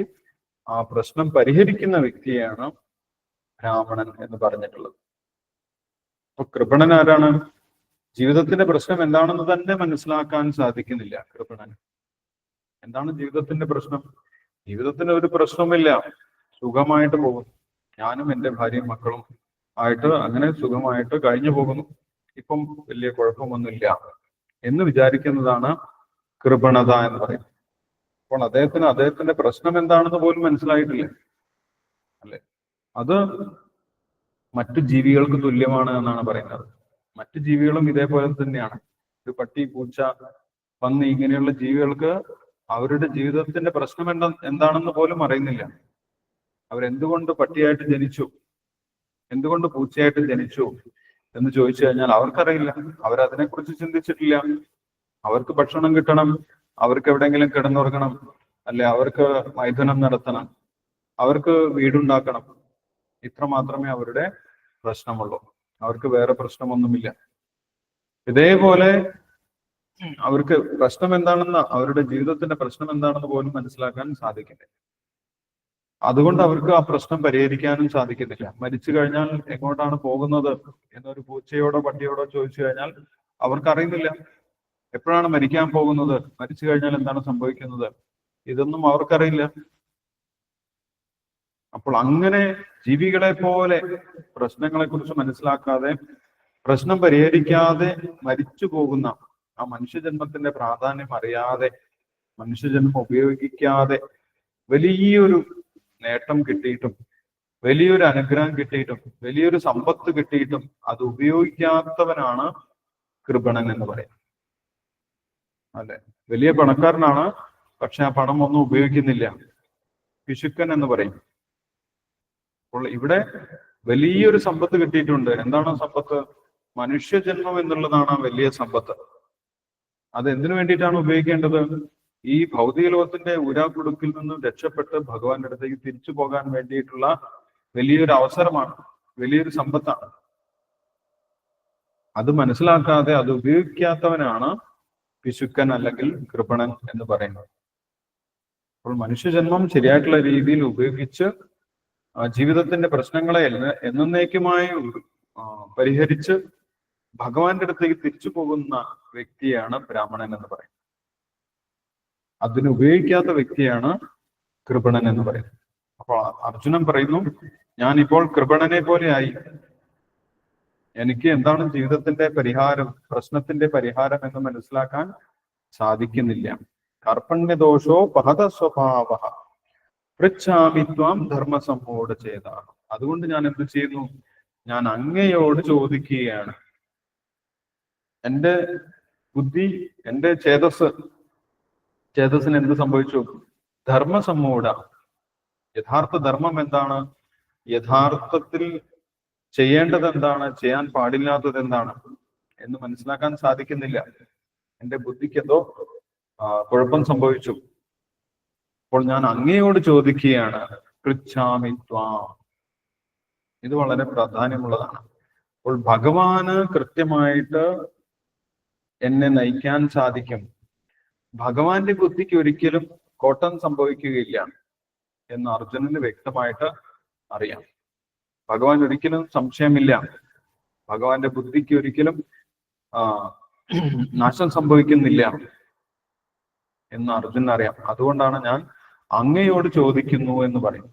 ആ പ്രശ്നം പരിഹരിക്കുന്ന വ്യക്തിയാണ് ബ്രാഹ്മണൻ എന്ന് പറഞ്ഞിട്ടുള്ളത്. അപ്പൊ കൃപണൻ ആരാണ്? ജീവിതത്തിന്റെ പ്രശ്നം എന്താണെന്ന് തന്നെ മനസ്സിലാക്കാൻ സാധിക്കുന്നില്ല കൃപണൻ. എന്താണ് ജീവിതത്തിന്റെ പ്രശ്നം? ജീവിതത്തിന് ഒരു പ്രശ്നമില്ല, സുഖമായിട്ട് പോകുന്നു. ഞാനും എൻ്റെ ഭാര്യയും മക്കളും ആയിട്ട് അങ്ങനെ സുഖമായിട്ട് കഴിഞ്ഞു പോകുന്നു, ഇപ്പം വലിയ കുഴപ്പമൊന്നുമില്ല എന്ന് വിചാരിക്കുന്നതാണ് കൃപണത എന്ന് പറയുന്നത്. അപ്പോൾ അദ്ദേഹത്തിന്റെ പ്രശ്നം എന്താണെന്ന് പോലും മനസ്സിലായിട്ടില്ല, അല്ലെ? അത് മറ്റു ജീവികൾക്ക് തുല്യമാണ് എന്നാണ് പറയുന്നത്. മറ്റു ജീവികളും ഇതേപോലെ തന്നെയാണ്. ഒരു പട്ടി, പൂച്ച, പന്നി ഇങ്ങനെയുള്ള ജീവികൾക്ക് അവരുടെ ജീവിതത്തിന്റെ പ്രശ്നം എന്താണെന്ന് പോലും അറിയുന്നില്ല. അവരെന്തുകൊണ്ട് പട്ടിയായിട്ട് ജനിച്ചു, എന്തുകൊണ്ട് പൂച്ചയായിട്ട് ജനിച്ചു എന്ന് ചോദിച്ചു കഴിഞ്ഞാൽ അവർക്കറിയില്ല. അവരതിനെക്കുറിച്ച് ചിന്തിച്ചിട്ടില്ല. അവർക്ക് ഭക്ഷണം കിട്ടണം, അവർക്ക് എവിടെയെങ്കിലും കിടന്നുറങ്ങണം, അല്ലെ അവർക്ക് മൈഥുനം നടത്തണം, അവർക്ക് വീടുണ്ടാക്കണം. ഇത്ര മാത്രമേ അവരുടെ പ്രശ്നമുള്ളൂ. അവർക്ക് വേറെ പ്രശ്നമൊന്നുമില്ല. ഇതേപോലെ അവർക്ക് പ്രശ്നം എന്താണെന്ന്, അവരുടെ ജീവിതത്തിന്റെ പ്രശ്നം എന്താണെന്ന് പോലും മനസ്സിലാക്കാൻ സാധിക്കില്ല. അതുകൊണ്ട് അവർക്ക് ആ പ്രശ്നം പരിഹരിക്കാനും സാധിക്കുന്നില്ല. മരിച്ചു കഴിഞ്ഞാൽ എങ്ങോട്ടാണ് പോകുന്നത് എന്നൊരു പൂച്ചയോടോ പട്ടിയോടോ ചോദിച്ചു കഴിഞ്ഞാൽ അവർക്കറിയുന്നില്ല. എപ്പോഴാണ് മരിക്കാൻ പോകുന്നത്, മരിച്ചു കഴിഞ്ഞാൽ എന്താണ് സംഭവിക്കുന്നത്, ഇതൊന്നും അവർക്കറിയില്ല. അപ്പോൾ അങ്ങനെ ജീവികളെ പോലെ പ്രശ്നങ്ങളെ കുറിച്ച് മനസ്സിലാക്കാതെ, പ്രശ്നം പരിഹരിക്കാതെ മരിച്ചു പോകുന്ന ആ മനുഷ്യജന്മത്തിന്റെ പ്രാധാന്യം അറിയാതെ, മനുഷ്യജന്മം ഉപയോഗിക്കാതെ വലിയൊരു നേട്ടം കിട്ടിയിട്ടും, വലിയൊരു അനുഗ്രഹം കിട്ടിയിട്ടും, വലിയൊരു സമ്പത്ത് കിട്ടിയിട്ടും അത് ഉപയോഗിക്കാത്തവനാണ് കൃപണൻ എന്ന് പറയുന്നത്, അല്ലെ? വലിയ പണക്കാരനാണ്, പക്ഷെ ആ പണം ഒന്നും ഉപയോഗിക്കുന്നില്ല, പിശുക്കൻ എന്ന് പറയും. അപ്പോൾ ഇവിടെ വലിയൊരു സമ്പത്ത് കിട്ടിയിട്ടുണ്ട്. എന്താണ് സമ്പത്ത്? മനുഷ്യജന്മം എന്നുള്ളതാണ് ആ വലിയ സമ്പത്ത്. അത് എന്തിനു വേണ്ടിയിട്ടാണ് ഉപയോഗിക്കേണ്ടത്? ഈ ഭൗതിക ലോകത്തിന്റെ ഉരാക്കുടുക്കിൽ നിന്നും രക്ഷപ്പെട്ട് ഭഗവാന്റെ അടുത്തേക്ക് തിരിച്ചു പോകാൻ വേണ്ടിയിട്ടുള്ള വലിയൊരു അവസരമാണ്, വലിയൊരു സമ്പത്താണ്. അത് മനസ്സിലാക്കാതെ അത് ഉപയോഗിക്കാത്തവനാണ് പിശുക്കൻ അല്ലെങ്കിൽ കൃപണൻ എന്ന് പറയുന്നത്. അപ്പോൾ മനുഷ്യജന്മം ശരിയായിട്ടുള്ള രീതിയിൽ ഉപയോഗിച്ച് ജീവിതത്തിന്റെ പ്രശ്നങ്ങളെ എന്നേക്കുമായി പരിഹരിച്ച് ഭഗവാന്റെ അടുത്തേക്ക് തിരിച്ചു പോകുന്ന വ്യക്തിയാണ് ബ്രാഹ്മണൻ എന്ന് പറയുന്നത്. അതിന് ഉപയോഗിക്കാത്ത വ്യക്തിയാണ് കൃപണൻ എന്ന് പറയുന്നത്. അപ്പോൾ അർജുനൻ പറയുന്നു, ഞാനിപ്പോൾ കൃപണനെ പോലെ ആയി. എനിക്ക് എന്താണ് ജീവിതത്തിന്റെ പരിഹാരം, പ്രശ്നത്തിന്റെ പരിഹാരം എന്ന് മനസ്സിലാക്കാൻ സാധിക്കുന്നില്ല. കർപ്പണ്യദോഷോ പഹത സ്വഭാവ പൃച്ഛാമി ത്വാം ധർമ്മസമ്മോട് ചെയ്താണ്. അതുകൊണ്ട് ഞാൻ എന്ത് ചെയ്യുന്നു? ഞാൻ അങ്ങയോട് ചോദിക്കുകയാണ്. എൻ്റെ ബുദ്ധി, എൻ്റെ ചേതസ്സിന് എന്ത് സംഭവിച്ചു? ധർമ്മസമ്മൂഢ. യഥാർത്ഥ ധർമ്മം എന്താണ്, യഥാർത്ഥത്തിൽ ചെയ്യേണ്ടത് എന്താണ്, ചെയ്യാൻ പാടില്ലാത്തത് എന്താണ് എന്ന് മനസ്സിലാക്കാൻ സാധിക്കുന്നില്ല. എൻ്റെ ബുദ്ധിക്ക് എന്തോ കുഴപ്പം സംഭവിച്ചു. അപ്പോൾ ഞാൻ അങ്ങയോട് ചോദിക്കുകയാണ്, പൃച്ഛാമി ത്വാം. ഇത് വളരെ പ്രാധാന്യമുള്ളതാണ്. അപ്പോൾ ഭഗവാന് കൃത്യമായിട്ട് എന്നെ നയിക്കാൻ സാധിക്കും. ഭഗവാന്റെ ബുദ്ധിക്ക് ഒരിക്കലും കോട്ടം സംഭവിക്കുകയില്ല എന്ന് അർജുനന് വ്യക്തമായിട്ട് അറിയാം. ഭഗവാൻ ഒരിക്കലും സംശയമില്ല, ഭഗവാന്റെ ബുദ്ധിക്ക് ഒരിക്കലും നാശം സംഭവിക്കുന്നില്ല എന്ന് അർജുനൻ അറിയാം. അതുകൊണ്ടാണ് ഞാൻ അങ്ങയോട് ചോദിക്കുന്നു എന്ന് പറയും,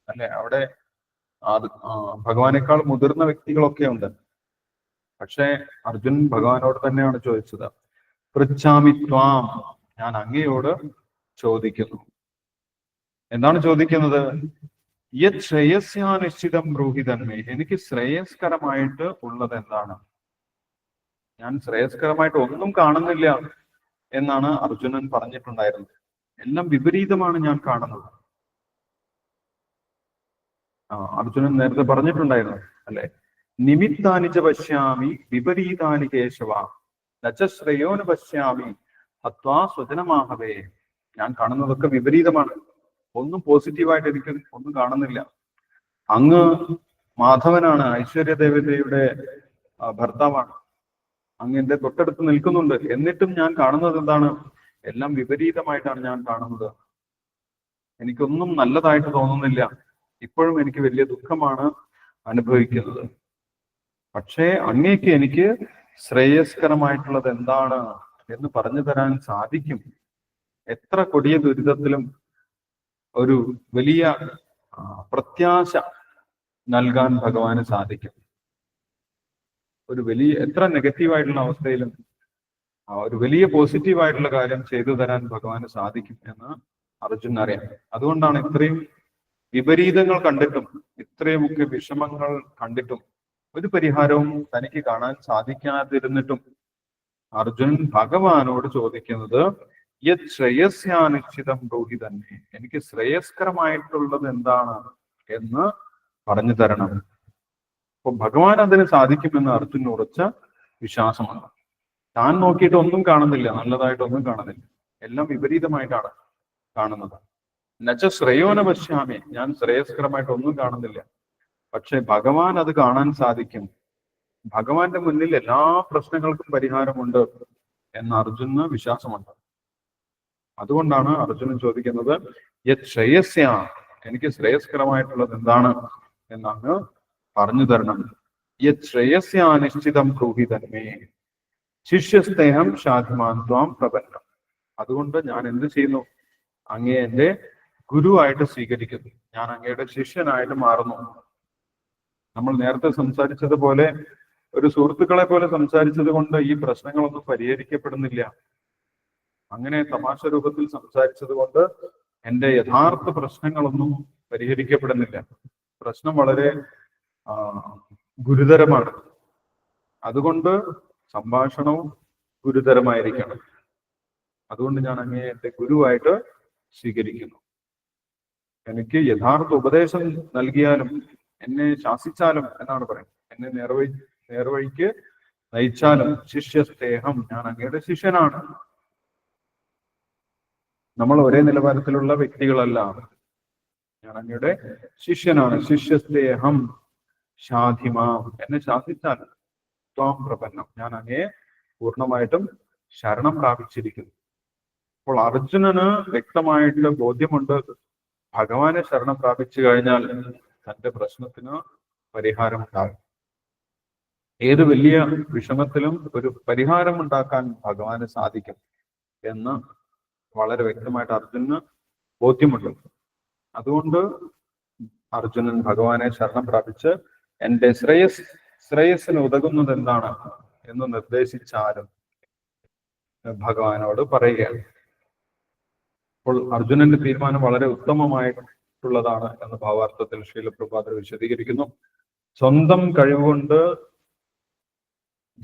അല്ലെ? അവിടെ ഭഗവാനേക്കാൾ മുതിർന്ന വ്യക്തികളൊക്കെ ഉണ്ട്, പക്ഷെ അർജുനൻ ഭഗവാനോട് തന്നെയാണ് ചോദിച്ചത്. പൃച്ഛാമി ത്വാം, ഞാൻ അങ്ങയോട് ചോദിക്കുന്നു. എന്താണ് ചോദിക്കുന്നത്? യത് ശ്രേയസ്യാനിശ്ചിതം ബ്രൂഹി തന്മേ. എനിക്ക് ശ്രേയസ്കരമായിട്ട് ഉള്ളത് എന്താണ്? ഞാൻ ശ്രേയസ്കരമായിട്ട് ഒന്നും കാണുന്നില്ല എന്നാണ് അർജുനൻ പറഞ്ഞിട്ടുണ്ടായിരുന്നത്. എല്ലാം വിപരീതമാണ് ഞാൻ കാണുന്നത്. അർജുനൻ നേരത്തെ പറഞ്ഞിട്ടുണ്ടായിരുന്നു, അല്ലെ? നിമിത്താനിച്ച പശ്യാമി വിപരീതാനി കേശവ നശ്രേയോന് പശ്യാമി ഹത്വാ സ്വജനമാഹവേ. ഞാൻ കാണുന്നതൊക്കെ വിപരീതമാണ്, ഒന്നും പോസിറ്റീവായിട്ട് എനിക്ക് ഒന്നും കാണുന്നില്ല. അങ്ങ് മാധവനാണ്, ഐശ്വര്യദേവതയുടെ ഭർത്താവാണ്, അങ്ങ് എന്റെ തൊട്ടടുത്ത് നിൽക്കുന്നുണ്ട്. എന്നിട്ടും ഞാൻ കാണുന്നത് എന്താണ്? എല്ലാം വിപരീതമായിട്ടാണ് ഞാൻ കാണുന്നത്. എനിക്കൊന്നും നല്ലതായിട്ട് തോന്നുന്നില്ല. ഇപ്പോഴും എനിക്ക് വലിയ ദുഃഖമാണ് അനുഭവിക്കുന്നത്. പക്ഷേ അങ്ങേക്ക് എനിക്ക് ശ്രേയസ്കരമായിട്ടുള്ളത് എന്താണ് എന്ന് പറഞ്ഞു തരാൻ സാധിക്കും. എത്ര കൊടിയ ദുരിതത്തിലും ഒരു വലിയ പ്രത്യാശ നൽകാൻ ഭഗവാന് സാധിക്കും. ഒരു വലിയ എത്ര നെഗറ്റീവായിട്ടുള്ള അവസ്ഥയിലും ഒരു വലിയ പോസിറ്റീവായിട്ടുള്ള കാര്യം ചെയ്തു തരാൻ ഭഗവാന് സാധിക്കും എന്ന് അർജുനൻ അറിയാം. അതുകൊണ്ടാണ് ഇത്രയും വിപരീതങ്ങൾ കണ്ടിട്ടും ഇത്രയുമൊക്കെ വിഷമങ്ങൾ കണ്ടിട്ടും ഒരു പരിഹാരവും തനിക്ക് കാണാൻ സാധിക്കാതിരുന്നിട്ടും അർജുനൻ ഭഗവാനോട് ചോദിക്കുന്നത് യത് ശ്രേയസ്യാനിശ്ചിതം ബ്രൂഹി തന്നെ, എനിക്ക് ശ്രേയസ്കരമായിട്ടുള്ളത് എന്താണ് എന്ന് പറഞ്ഞു തരണം. അപ്പൊ ഭഗവാൻ അതിന് സാധിക്കുമെന്ന് അർജുനന് ഉറച്ച വിശ്വാസമാണ്. താൻ നോക്കിയിട്ട് ഒന്നും കാണുന്നില്ല, നല്ലതായിട്ടൊന്നും കാണുന്നില്ല, എല്ലാം വിപരീതമായിട്ടാണ് കാണുന്നത്. എന്നുവെച്ചാൽ ശ്രേയോന പശ്യാമി, ഞാൻ ശ്രേയസ്കരമായിട്ട് ഒന്നും കാണുന്നില്ല. പക്ഷെ ഭഗവാൻ അത് കാണാൻ സാധിക്കും. ഭഗവാന്റെ മുന്നിൽ എല്ലാ പ്രശ്നങ്ങൾക്കും പരിഹാരമുണ്ട് എന്ന് അർജുനന് വിശ്വാസമുണ്ട്. അതുകൊണ്ടാണ് അർജുനൻ ചോദിക്കുന്നത് യത് ശ്രേയസ്യ, എനിക്ക് ശ്രേയസ്കരമായിട്ടുള്ളത് എന്താണ് എന്നങ്ങ് പറഞ്ഞു തരണം. യത് ശ്രേയസ്യ അനിശ്ചിതം ബ്രൂഹി തന്മേ ശിഷ്യസ്തേഹം ശാധിമാൻ ത്വാം പ്രപന്നം. അതുകൊണ്ട് ഞാൻ എന്ത് ചെയ്യുന്നു? അങ്ങേ എന്റെ ഗുരുവായിട്ട് സ്വീകരിക്കുന്നു, ഞാൻ അങ്ങയുടെ ശിഷ്യനായിട്ട് മാറുന്നു. നമ്മൾ നേരത്തെ സംസാരിച്ചതുപോലെ ഒരു സുഹൃത്തുക്കളെ പോലെ സംസാരിച്ചത് കൊണ്ട് ഈ പ്രശ്നങ്ങളൊന്നും പരിഹരിക്കപ്പെടുന്നില്ല. അങ്ങനെ തമാശ രൂപത്തിൽ സംസാരിച്ചത് കൊണ്ട് എൻ്റെ യഥാർത്ഥ പ്രശ്നങ്ങളൊന്നും പരിഹരിക്കപ്പെടുന്നില്ല. പ്രശ്നം വളരെ ഗുരുതരമാണ്. അതുകൊണ്ട് സംഭാഷണവും ഗുരുതരമായിരിക്കണം. അതുകൊണ്ട് ഞാൻ അങ്ങേ എൻ്റെ ഗുരുവായിട്ട് സ്വീകരിക്കുന്നു. എനിക്ക് യഥാർത്ഥ ഉപദേശം നൽകിയാലും എന്നെ ശാസിച്ചാലും എന്നാണ് പറയുന്നത്, എന്നെ നേർവഴിക്ക് നയിച്ചാലും ശിഷ്യസ്തേഹം, ഞാൻ അങ്ങയുടെ ശിഷ്യനാണ്. നമ്മൾ ഒരേ നിലവാരത്തിലുള്ള വ്യക്തികളല്ല. ഞാൻ അങ്ങയുടെ ശിഷ്യനാണ്. ശിഷ്യസ്തേഹം ശാധിമാം, എന്നെ ശാസിച്ചാൽ ത്വാം പ്രപന്നം, ഞാൻ അങ്ങയെ പൂർണ്ണമായിട്ടും ശരണം പ്രാപിച്ചിരിക്കുന്നു. അപ്പോൾ അർജുനന് വ്യക്തമായിട്ട് ബോധ്യമുണ്ട്, ഭഗവാനെ ശരണം പ്രാപിച്ചു കഴിഞ്ഞാൽ തന്റെ പ്രശ്നത്തിന് പരിഹാരമുണ്ടാകും. ഏത് വലിയ വിഷമത്തിലും ഒരു പരിഹാരം ഉണ്ടാക്കാൻ ഭഗവാന് സാധിക്കും എന്ന് വളരെ വ്യക്തമായിട്ട് അർജുനന് ബോധ്യമുണ്ട്. അതുകൊണ്ട് അർജുനൻ ഭഗവാനെ ശരണം പ്രാപിച്ച് എൻ്റെ ശ്രേയസ്സിന് ഉതകുന്നത് എന്താണ് എന്ന് നിർദ്ദേശിച്ചാലും ഭഗവാനോട് പറയുകയാണ്. അപ്പോൾ അർജുനന്റെ തീരുമാനം വളരെ ഉത്തമമായിട്ടുള്ളതാണ് എന്ന് ഭാവാർത്ഥത്തിൽ ശ്രീല പ്രഭുപാദർ വിശദീകരിക്കുന്നു. സ്വന്തം കഴിവുകൊണ്ട്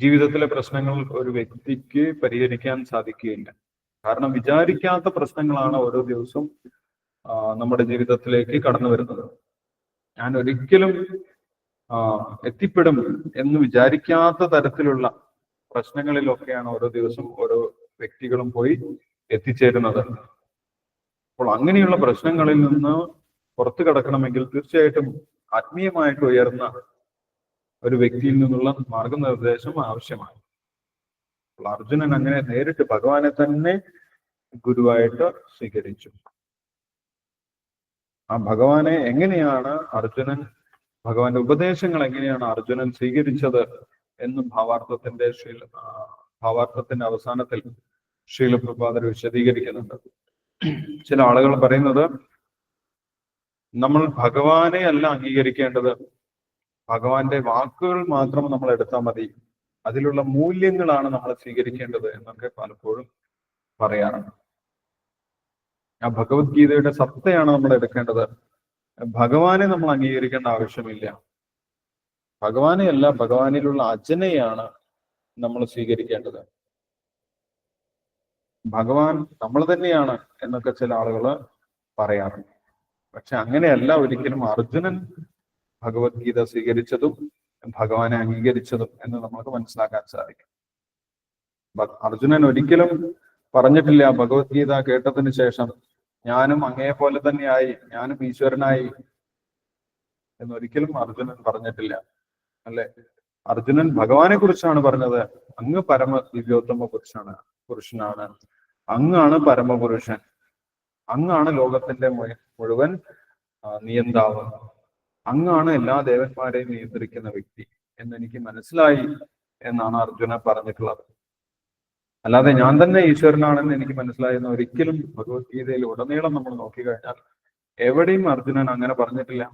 ജീവിതത്തിലെ പ്രശ്നങ്ങൾ ഒരു വ്യക്തിക്ക് പരിഹരിക്കാൻ സാധിക്കുകയില്ല. കാരണം വിചാരിക്കാത്ത പ്രശ്നങ്ങളാണ് ഓരോ ദിവസവും നമ്മുടെ ജീവിതത്തിലേക്ക് കടന്നു വരുന്നത്. ഞാൻ ഒരിക്കലും എത്തിപ്പെടും എന്ന് വിചാരിക്കാത്ത തരത്തിലുള്ള പ്രശ്നങ്ങളിലൊക്കെയാണ് ഓരോ ദിവസം ഓരോ വ്യക്തികളും പോയി എത്തിച്ചേരുന്നത്. അപ്പോൾ അങ്ങനെയുള്ള പ്രശ്നങ്ങളിൽ നിന്ന് പുറത്തു കടക്കണമെങ്കിൽ തീർച്ചയായിട്ടും ആത്മീയമായിട്ട് ഉയർന്ന ഒരു വ്യക്തിയിൽ നിന്നുള്ള മാർഗനിർദ്ദേശം ആവശ്യമാണ്. അപ്പോൾ അർജുനൻ അങ്ങനെ നേരിട്ട് ഭഗവാനെ തന്നെ ഗുരുവായിട്ട് സ്വീകരിച്ചു. ആ ഭഗവാനെ എങ്ങനെയാണ് അർജുനൻ, ഭഗവാന്റെ ഉപദേശങ്ങൾ എങ്ങനെയാണ് അർജുനൻ സ്വീകരിച്ചത് എന്നും ഭാവാർത്ഥത്തിന്റെ അവസാനത്തിൽ ശ്രീല പ്രഭുപാദർ വിശദീകരിക്കുന്നുണ്ട്. ചില ആളുകൾ പറയുന്നത് നമ്മൾ ഭഗവാനെ അല്ല അംഗീകരിക്കേണ്ടത്, ഭഗവാന്റെ വാക്കുകൾ മാത്രം നമ്മൾ എടുത്താൽ മതി, അതിലുള്ള മൂല്യങ്ങളാണ് നമ്മൾ സ്വീകരിക്കേണ്ടത് എന്നൊക്കെ പലപ്പോഴും പറയാറുണ്ട്. ആ ഭഗവത്ഗീതയുടെ സത്തയാണ് നമ്മൾ എടുക്കേണ്ടത്. ഭഗവാനെ നമ്മൾ അംഗീകരിക്കേണ്ട ആവശ്യമില്ല. ഭഗവാനെ അല്ല, ഭഗവാനിലുള്ള അജനയാണ് നമ്മൾ സ്വീകരിക്കേണ്ടത്. ഭഗവാൻ നമ്മൾ തന്നെയാണ് എന്നൊക്കെ ചില ആളുകൾ പറയാറുണ്ട്. പക്ഷെ അങ്ങനെയല്ല ഒരിക്കലും അർജുനൻ ഭഗവത്ഗീത സ്വീകരിച്ചതും ഭഗവാനെ അംഗീകരിച്ചതും എന്ന് നമുക്ക് മനസ്സിലാക്കാൻ സാധിക്കും. അർജുനൻ ഒരിക്കലും പറഞ്ഞിട്ടില്ല ഭഗവത്ഗീത കേട്ടതിന് ശേഷം ഞാനും അങ്ങയെ പോലെ തന്നെയായി, ഞാനും ഈശ്വരനായി എന്നൊരിക്കലും അർജുനൻ പറഞ്ഞിട്ടില്ല, അല്ലെ? അർജുനൻ ഭഗവാനെ കുറിച്ചാണ് പറഞ്ഞത്. അങ്ങ് പരമ ദിവ്യോത്തമ പുരുഷനാണ്, അങ്ങാണ് പരമപുരുഷൻ, അങ്ങാണ് ലോകത്തിന്റെ മുഴുവൻ നിയന്താവ്, അങ്ങാണ് എല്ലാ ദേവന്മാരെയും നിയന്ത്രിക്കുന്ന വ്യക്തി എന്നെനിക്ക് മനസ്സിലായി എന്നാണ് അർജുനൻ പറഞ്ഞിട്ടുള്ളത്. അല്ലാതെ ഞാൻ തന്നെ ഈശ്വരനാണെന്ന് എനിക്ക് മനസ്സിലായെന്ന് ഒരിക്കലും ഭഗവത്ഗീതയിൽ ഉടനീളം നമ്മൾ നോക്കിക്കഴിഞ്ഞാൽ എവിടെയും അർജുനൻ അങ്ങനെ പറഞ്ഞിട്ടില്ല.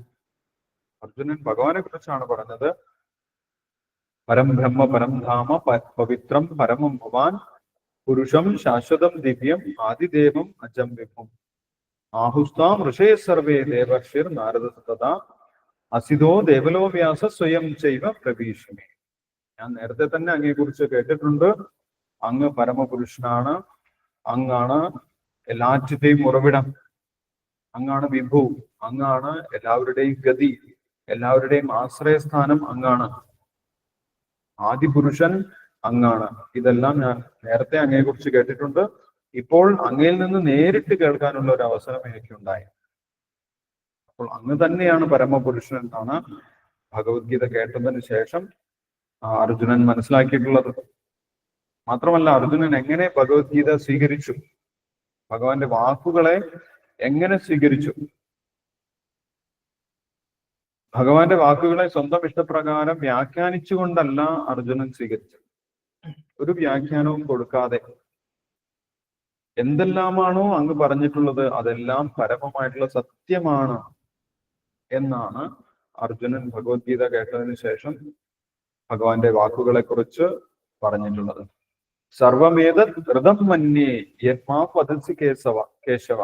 അർജുനൻ ഭഗവാനെ കുറിച്ചാണ് പറഞ്ഞത്. പരം ബ്രഹ്മ പരം ധാമ പവിത്രം പരമം ഭവാൻ പുരുഷം ശാശ്വതം ദിവ്യം ആദിദേവം അജം വിഭും ആഹുസ്താം ഋഷേ സർവേ ദേവർഷിർ നാരദ തഥാ അസിതോ ദേവലോ വ്യാസ സ്വയം ചൈവ പ്രവീശമേ. ഞാൻ നേരത്തെ തന്നെ അങ്ങയെക്കുറിച്ച് കേട്ടിട്ടുണ്ട്. അങ്ങ് പരമപുരുഷനാണ്, അങ്ങാണ് എല്ലാറ്റിന്റെയും ഉറവിടം, അങ്ങാണ് വിഭു, അങ്ങാണ് എല്ലാവരുടെയും ഗതി, എല്ലാവരുടെയും ആശ്രയസ്ഥാനം അങ്ങാണ്, ആദിപുരുഷൻ അങ്ങാണ്. ഇതെല്ലാം ഞാൻ നേരത്തെ അങ്ങയെക്കുറിച്ച് കേട്ടിട്ടുണ്ട്. ഇപ്പോൾ അങ്ങയിൽ നിന്ന് നേരിട്ട് കേൾക്കാനുള്ള ഒരു അവസരം എനിക്കുണ്ടായി. അപ്പോൾ അങ്ങ് തന്നെയാണ് പരമപുരുഷൻ എന്നാണ് ഭഗവത്ഗീത കേട്ടതിന് ശേഷം അർജുനൻ മനസ്സിലാക്കിയിട്ടുള്ളത്. മാത്രമല്ല, അർജുനൻ എങ്ങനെ ഭഗവത്ഗീത സ്വീകരിച്ചു, ഭഗവാന്റെ വാക്കുകളെ എങ്ങനെ സ്വീകരിച്ചു? ഭഗവാന്റെ വാക്കുകളെ സ്വന്തം ഇഷ്ടപ്രകാരം വ്യാഖ്യാനിച്ചുകൊണ്ടല്ല അർജുനൻ സ്വീകരിച്ചത്. ഒരു വ്യാഖ്യാനവും കൊടുക്കാതെ എന്തെല്ലാമാണോ അങ്ങ് പറഞ്ഞിട്ടുള്ളത് അതെല്ലാം പരമമായിട്ടുള്ള സത്യമാണ് എന്നാണ് അർജുനൻ ഭഗവത്ഗീത കേട്ടതിന് ശേഷം ഭഗവാന്റെ വാക്കുകളെ കുറിച്ച് പറഞ്ഞിട്ടുള്ളത്. സർവമേതത് ഹൃദം മന്യേ യത്മാം വദസി കേശവ.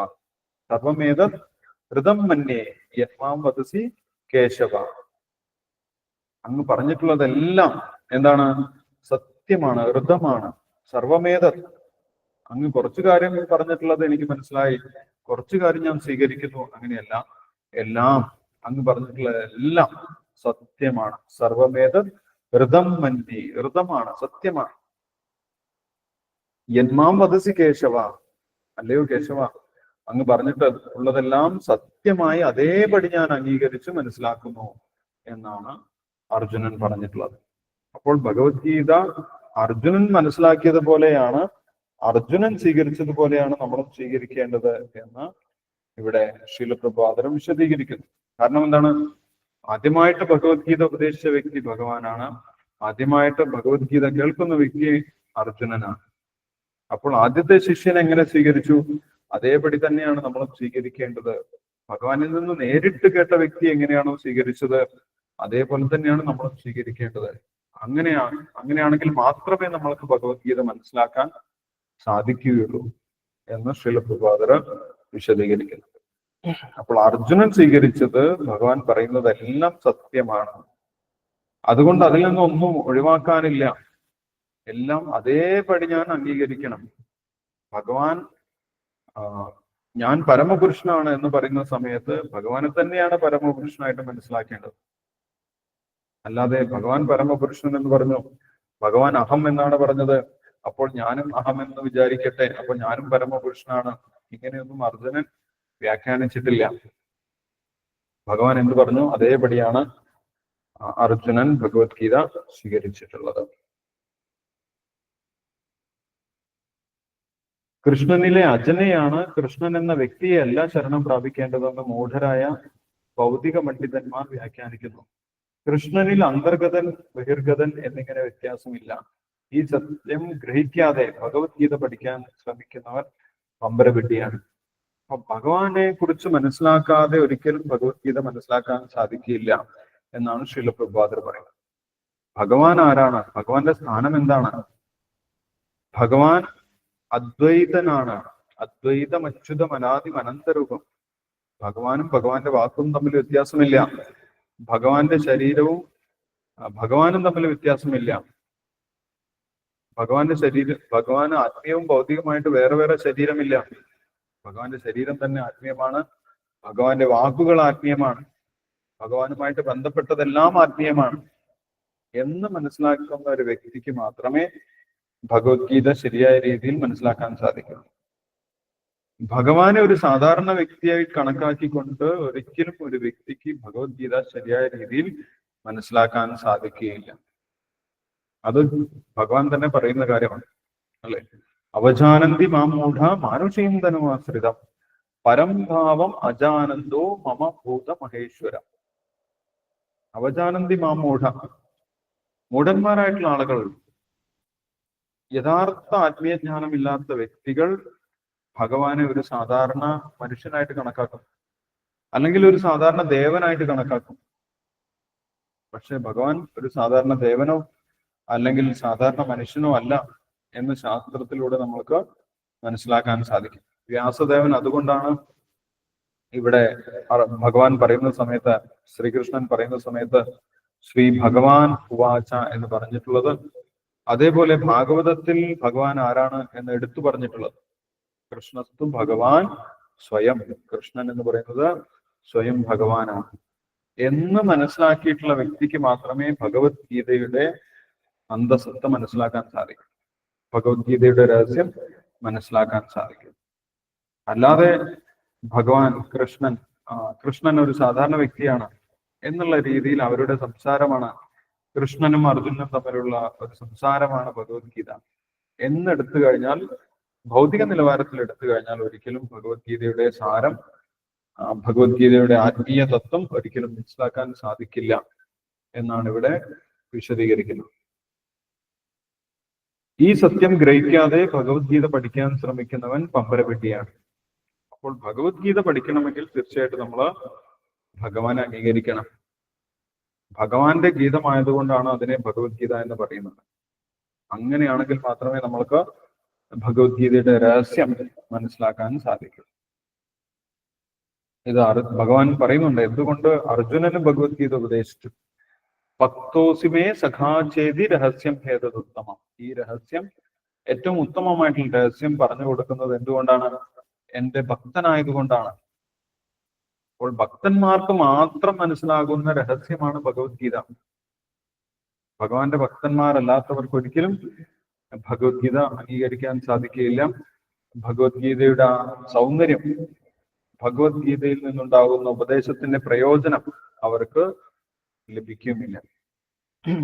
സർവമേതത് ഹൃദം മന്യേ യത്മാം വദസി കേശവ. അങ്ങ് പറഞ്ഞിട്ടുള്ളതെല്ലാം എന്താണ്? സത്യമാണ്, ഹൃദമാണ്. സർവമേതത്, അങ്ങ് കുറച്ചു കാര്യം പറഞ്ഞിട്ടുള്ളത് എനിക്ക് മനസ്സിലായി, കുറച്ചു കാര്യം ഞാൻ സ്വീകരിക്കുന്നു, അങ്ങനെയല്ല. എല്ലാം അങ്ങ് പറഞ്ഞിട്ടുള്ളതെല്ലാം സത്യമാണ്. സർവമേതത് ഹൃദം മന്യേ, ഹൃദമാണ്, സത്യമാണ്. യന്മാം വദസി കേശവ, അല്ലയോ കേശവ, അങ്ങ് പറഞ്ഞിട്ട് ഉള്ളതെല്ലാം സത്യമായി അതേപടി ഞാൻ അംഗീകരിച്ച് മനസ്സിലാക്കുന്നു എന്നാണ് അർജുനൻ പറഞ്ഞിട്ടുള്ളത്. അപ്പോൾ ഭഗവത്ഗീത അർജുനൻ മനസ്സിലാക്കിയതുപോലെയാണ്, അർജുനൻ സ്വീകരിച്ചതുപോലെയാണ് നമ്മളും സ്വീകരിക്കേണ്ടത് എന്ന് ഇവിടെ ശീലപ്രഭാതരം വിശദീകരിക്കുന്നു. കാരണം എന്താണ്? ആദ്യമായിട്ട് ഭഗവത്ഗീത ഉപദേശിച്ച വ്യക്തി ഭഗവാനാണ്, ആദ്യമായിട്ട് ഭഗവത്ഗീത കേൾക്കുന്ന വ്യക്തി അർജുനനാണ്. അപ്പോൾ ആദ്യത്തെ ശിഷ്യൻ എങ്ങനെ സ്വീകരിച്ചു അതേപടി തന്നെയാണ് നമ്മൾ സ്വീകരിക്കേണ്ടത്. ഭഗവാനിൽ നിന്ന് നേരിട്ട് കേട്ട വ്യക്തി എങ്ങനെയാണോ സ്വീകരിച്ചത് അതേപോലെ തന്നെയാണ് നമ്മൾ സ്വീകരിക്കേണ്ടത്. അങ്ങനെയാണെങ്കിൽ മാത്രമേ നമ്മൾക്ക് ഭഗവത്ഗീത മനസ്സിലാക്കാൻ സാധിക്കുകയുള്ളൂ എന്ന് ശ്രീലപ്രഭാതർ വിശദീകരിക്കുന്നു. അപ്പോൾ അർജുനൻ സ്വീകരിച്ചത് ഭഗവാൻ പറയുന്നതെല്ലാം സത്യമാണ്. അതുകൊണ്ട് അതിൽ നിന്നൊന്നും ഒഴിവാക്കാനില്ല, എല്ലാം അതേപടി ഞാൻ അംഗീകരിക്കണം. ഭഗവാൻ ഞാൻ പരമപുരുഷനാണ് എന്ന് പറയുന്ന സമയത്ത് ഭഗവാനെ തന്നെയാണ് പരമപുരുഷനായിട്ട് മനസ്സിലാക്കേണ്ടത്. അല്ലാതെ ഭഗവാൻ പരമപുരുഷൻ എന്ന് പറഞ്ഞു, ഭഗവാൻ അഹം എന്നാണ് പറഞ്ഞത്, അപ്പോൾ ഞാനും അഹം എന്ന് വിചാരിക്കട്ടെ, അപ്പോൾ ഞാനും പരമപുരുഷനാണ്, ഇങ്ങനെയൊന്നും അർജുനൻ വ്യാഖ്യാനിച്ചിട്ടില്ല. ഭഗവാൻ എന്ത് പറഞ്ഞു അതേപടിയാണ് അർജുനൻ ഭഗവത്ഗീത സ്വീകരിച്ചിട്ടുള്ളത്. കൃഷ്ണനിലെ അജനെയാണ്, കൃഷ്ണൻ എന്ന വ്യക്തിയെയല്ല ശരണം പ്രാപിക്കേണ്ടതെന്ന് മൂഢരായ ഭൗതിക പണ്ഡിതന്മാർ വ്യാഖ്യാനിക്കുന്നു. കൃഷ്ണനിൽ അന്തർഗതൻ ബഹിർഗതൻ എന്നിങ്ങനെ വ്യത്യാസമില്ല. ഈ സത്യം ഗ്രഹിക്കാതെ ഭഗവത്ഗീത പഠിക്കാൻ ശ്രമിക്കുന്നവർ പമ്പരവിഡ്ഢിയാണ്. അപ്പൊ ഭഗവാനെ കുറിച്ച് മനസ്സിലാക്കാതെ ഒരിക്കലും ഭഗവത്ഗീത മനസ്സിലാക്കാൻ സാധിക്കില്ല എന്നാണ് ശ്രീലപ്രഭാതർ പറയുന്നത്. ഭഗവാൻ ആരാണ്? ഭഗവാന്റെ സ്ഥാനം എന്താണ്? ഭഗവാൻ അദ്വൈതനാണ്, അദ്വൈതം അച്യുതം അനാദിം അനന്തരൂപം. ഭഗവാനും ഭഗവാന്റെ വാക്കും തമ്മിൽ വ്യത്യാസമില്ല, ഭഗവാന്റെ ശരീരവും ഭഗവാനും തമ്മിൽ വ്യത്യാസമില്ല. ഭഗവാന് ആത്മീയവും ഭൗതികമായിട്ട് വേറെ വേറെ ശരീരമില്ല. ഭഗവാന്റെ ശരീരം തന്നെ ആത്മീയമാണ്, ഭഗവാന്റെ വാക്കുകൾ ആത്മീയമാണ്, ഭഗവാനുമായിട്ട് ബന്ധപ്പെട്ടതെല്ലാം ആത്മീയമാണ് എന്ന് മനസ്സിലാക്കുന്ന ഒരു വ്യക്തിക്ക് മാത്രമേ ഭഗവത്ഗീത ശരിയായ രീതിയിൽ മനസ്സിലാക്കാൻ സാധിക്കും. ഭഗവാനെ ഒരു സാധാരണ വ്യക്തിയായി കണക്കാക്കിക്കൊണ്ട് ഒരിക്കലും ഒരു വ്യക്തിക്ക് ഭഗവത്ഗീത ശരിയായ രീതിയിൽ മനസ്സിലാക്കാൻ സാധിക്കുകയില്ല. അത് ഭഗവാൻ തന്നെ പറയുന്ന കാര്യമാണ്, അല്ലെ? അവജാനന്തി മാം മൂഢ മാനുഷീന്തനുമാശ്രിതം പരം ഭാവം അജാനന്ദോ മമ ഭൂത മഹേശ്വര. അവജാനന്തി മാം മൂഢ, മൂഢന്മാരായിട്ടുള്ള ആളുകൾ, യഥാർത്ഥ ആത്മീയജ്ഞാനമില്ലാത്ത വ്യക്തികൾ ഭഗവാനെ ഒരു സാധാരണ മനുഷ്യനായിട്ട് കണക്കാക്കും, അല്ലെങ്കിൽ ഒരു സാധാരണ ദേവനായിട്ട് കണക്കാക്കും. പക്ഷെ ഭഗവാൻ ഒരു സാധാരണ ദേവനോ അല്ലെങ്കിൽ സാധാരണ മനുഷ്യനോ അല്ല എന്ന് ശാസ്ത്രത്തിലൂടെ നമ്മൾക്ക് മനസ്സിലാക്കാൻ സാധിക്കും. വ്യാസദേവൻ അതുകൊണ്ടാണ് ഇവിടെ ഭഗവാൻ പറയുന്ന സമയത്ത്, ശ്രീകൃഷ്ണൻ പറയുന്ന സമയത്ത് ശ്രീ ഭഗവാൻ ഉവാച എന്ന് പറഞ്ഞിട്ടുള്ളത്. അതേപോലെ ഭാഗവതത്തിൽ ഭഗവാൻ ആരാണ് എന്ന് എടുത്തു പറഞ്ഞിട്ടുള്ളത്. കൃഷ്ണസ്തു ഭഗവാൻ സ്വയം, കൃഷ്ണൻ എന്ന് പറയുന്നത് സ്വയം ഭഗവാനാണ് എന്ന് മനസ്സിലാക്കിയിട്ടുള്ള വ്യക്തിക്ക് മാത്രമേ ഭഗവത്ഗീതയുടെ അന്തസത്ത മനസ്സിലാക്കാൻ സാധിക്കും, ഭഗവത്ഗീതയുടെ രഹസ്യം മനസ്സിലാക്കാൻ സാധിക്കും. അല്ലാതെ ഭഗവാൻ കൃഷ്ണൻ ഒരു സാധാരണ വ്യക്തിയാണ് എന്നുള്ള രീതിയിൽ അവരുടെ സംസാരമാണ്, കൃഷ്ണനും അർജുനനും തമ്മിലുള്ള ഒരു സംസാരമാണ് ഭഗവത്ഗീത എന്നെടുത്തു കഴിഞ്ഞാൽ, ഭൗതിക നിലവാരത്തിൽ എടുത്തു കഴിഞ്ഞാൽ ഒരിക്കലും ഭഗവത്ഗീതയുടെ സാരം, ഭഗവത്ഗീതയുടെ ആത്മീയ തത്വം ഒരിക്കലും മനസ്സിലാക്കാൻ സാധിക്കില്ല എന്നാണ് ഇവിടെ വിശദീകരിക്കുന്നത്. ഈ സത്യം ഗ്രഹിക്കാതെ ഭഗവത്ഗീത പഠിക്കാൻ ശ്രമിക്കുന്നവൻ പമ്പരപ്പെട്ടിയാണ്. അപ്പോൾ ഭഗവത്ഗീത പഠിക്കണമെങ്കിൽ തീർച്ചയായിട്ടും നമ്മൾ ഭഗവാനെ അംഗീകരിക്കണം. ഭഗവാന്റെ ഗീതമായതുകൊണ്ടാണ് അതിനെ ഭഗവത്ഗീത എന്ന് പറയുന്നത്. അങ്ങനെയാണെങ്കിൽ മാത്രമേ നമ്മൾക്ക് ഭഗവത്ഗീതയുടെ രഹസ്യം മനസ്സിലാക്കാൻ സാധിക്കൂ. ഇത് ഭഗവാൻ പറയുന്നുണ്ട്, എന്തുകൊണ്ട് അർജുനന് ഭഗവത്ഗീത ഉപദേശിച്ചു. ഭക്തോസിമേ സഖാചേതി രഹസ്യം ഭേദതുത്തമം. ഈ രഹസ്യം, ഏറ്റവും ഉത്തമമായിട്ടുള്ള രഹസ്യം പറഞ്ഞു കൊടുക്കുന്നത് എന്തുകൊണ്ടാണ്? എന്റെ ഭക്തനായതുകൊണ്ടാണ്. അപ്പോൾ ഭക്തന്മാർക്ക് മാത്രം മനസ്സിലാകുന്ന രഹസ്യമാണ് ഭഗവത്ഗീത. ഭഗവാന്റെ ഭക്തന്മാരല്ലാത്തവർക്ക് ഒരിക്കലും ഭഗവത്ഗീത അംഗീകരിക്കാൻ സാധിക്കുകയില്ല. ഭഗവത്ഗീതയുടെ സൗന്ദര്യം, ഭഗവത്ഗീതയിൽ നിന്നുണ്ടാകുന്ന ഉപദേശത്തിന്റെ പ്രയോജനം അവർക്ക് ലഭിക്കുമില്ല.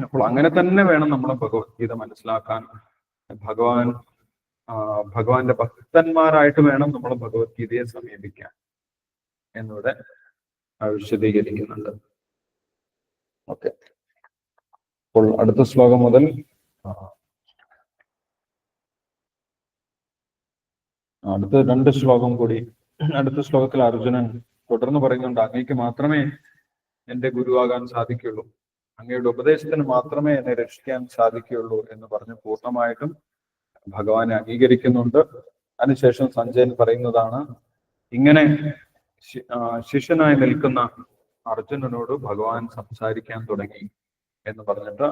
അപ്പോൾ അങ്ങനെ തന്നെ വേണം നമ്മൾ ഭഗവത്ഗീത മനസ്സിലാക്കാൻ. ഭഗവാന്റെ ഭക്തന്മാരായിട്ട് വേണം നമ്മൾ ഭഗവത്ഗീതയെ സമീപിക്കാൻ എന്നിവിടെ വിശദീകരിക്കുന്നുണ്ട്. ഓക്കെ, അപ്പോൾ അടുത്ത ശ്ലോകം മുതൽ അടുത്ത 2 ശ്ലോകം കൂടി. അടുത്ത ശ്ലോകത്തിൽ അർജുനൻ തുടർന്ന് പറയുന്നുണ്ട്, അങ്ങേക്ക് മാത്രമേ എന്റെ ഗുരുവാകാൻ സാധിക്കുള്ളൂ, അങ്ങയുടെ ഉപദേശത്തിന് മാത്രമേ എന്നെ രക്ഷിക്കാൻ സാധിക്കുകയുള്ളൂ എന്ന് പറഞ്ഞ് പൂർണ്ണമായിട്ടും ഭഗവാനെ അംഗീകരിക്കുന്നുണ്ട്. അതിനുശേഷം സഞ്ജയൻ പറയുന്നതാണ്, ഇങ്ങനെ ശിഷ്യനായി നിൽക്കുന്ന അർജുനനോട് ഭഗവാൻ സംസാരിക്കാൻ തുടങ്ങി എന്ന് പറഞ്ഞിട്ട്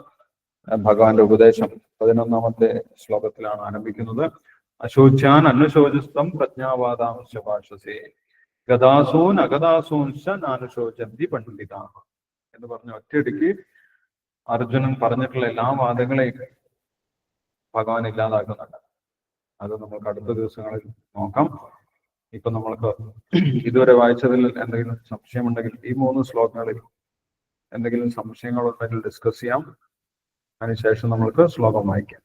ഭഗവാന്റെ ഉപദേശം 11ാമത്തെ ശ്ലോകത്തിലാണ് ആരംഭിക്കുന്നത്. അശോച്യാൻ അന്നുശോചസ്തം പ്രജ്ഞാവാദാംശ ഭാഷസേ ഗദാസൂൻ അഗദാസൂൻശ നാനുശോചന്തി പണ്ഡിതാ എന്ന് പറഞ്ഞ ഒറ്റയടിക്ക് അർജുനൻ പറഞ്ഞിട്ടുള്ള എല്ലാ വാദങ്ങളെയും ഭഗവാൻ ഇല്ലാതാക്കുന്നുണ്ട്. അത് നമുക്ക് അടുത്ത ദിവസങ്ങളിൽ നോക്കാം. ഇപ്പൊ നമ്മൾക്ക് ഇതുവരെ വായിച്ചതിൽ എന്തെങ്കിലും സംശയമുണ്ടെങ്കിൽ ഈ 3 ശ്ലോകങ്ങളിൽ എന്തെങ്കിലും സംശയങ്ങളുണ്ടെങ്കിൽ ഡിസ്കസ് ചെയ്യാം. അതിനുശേഷം നമ്മൾക്ക് ശ്ലോകം വായിക്കാം.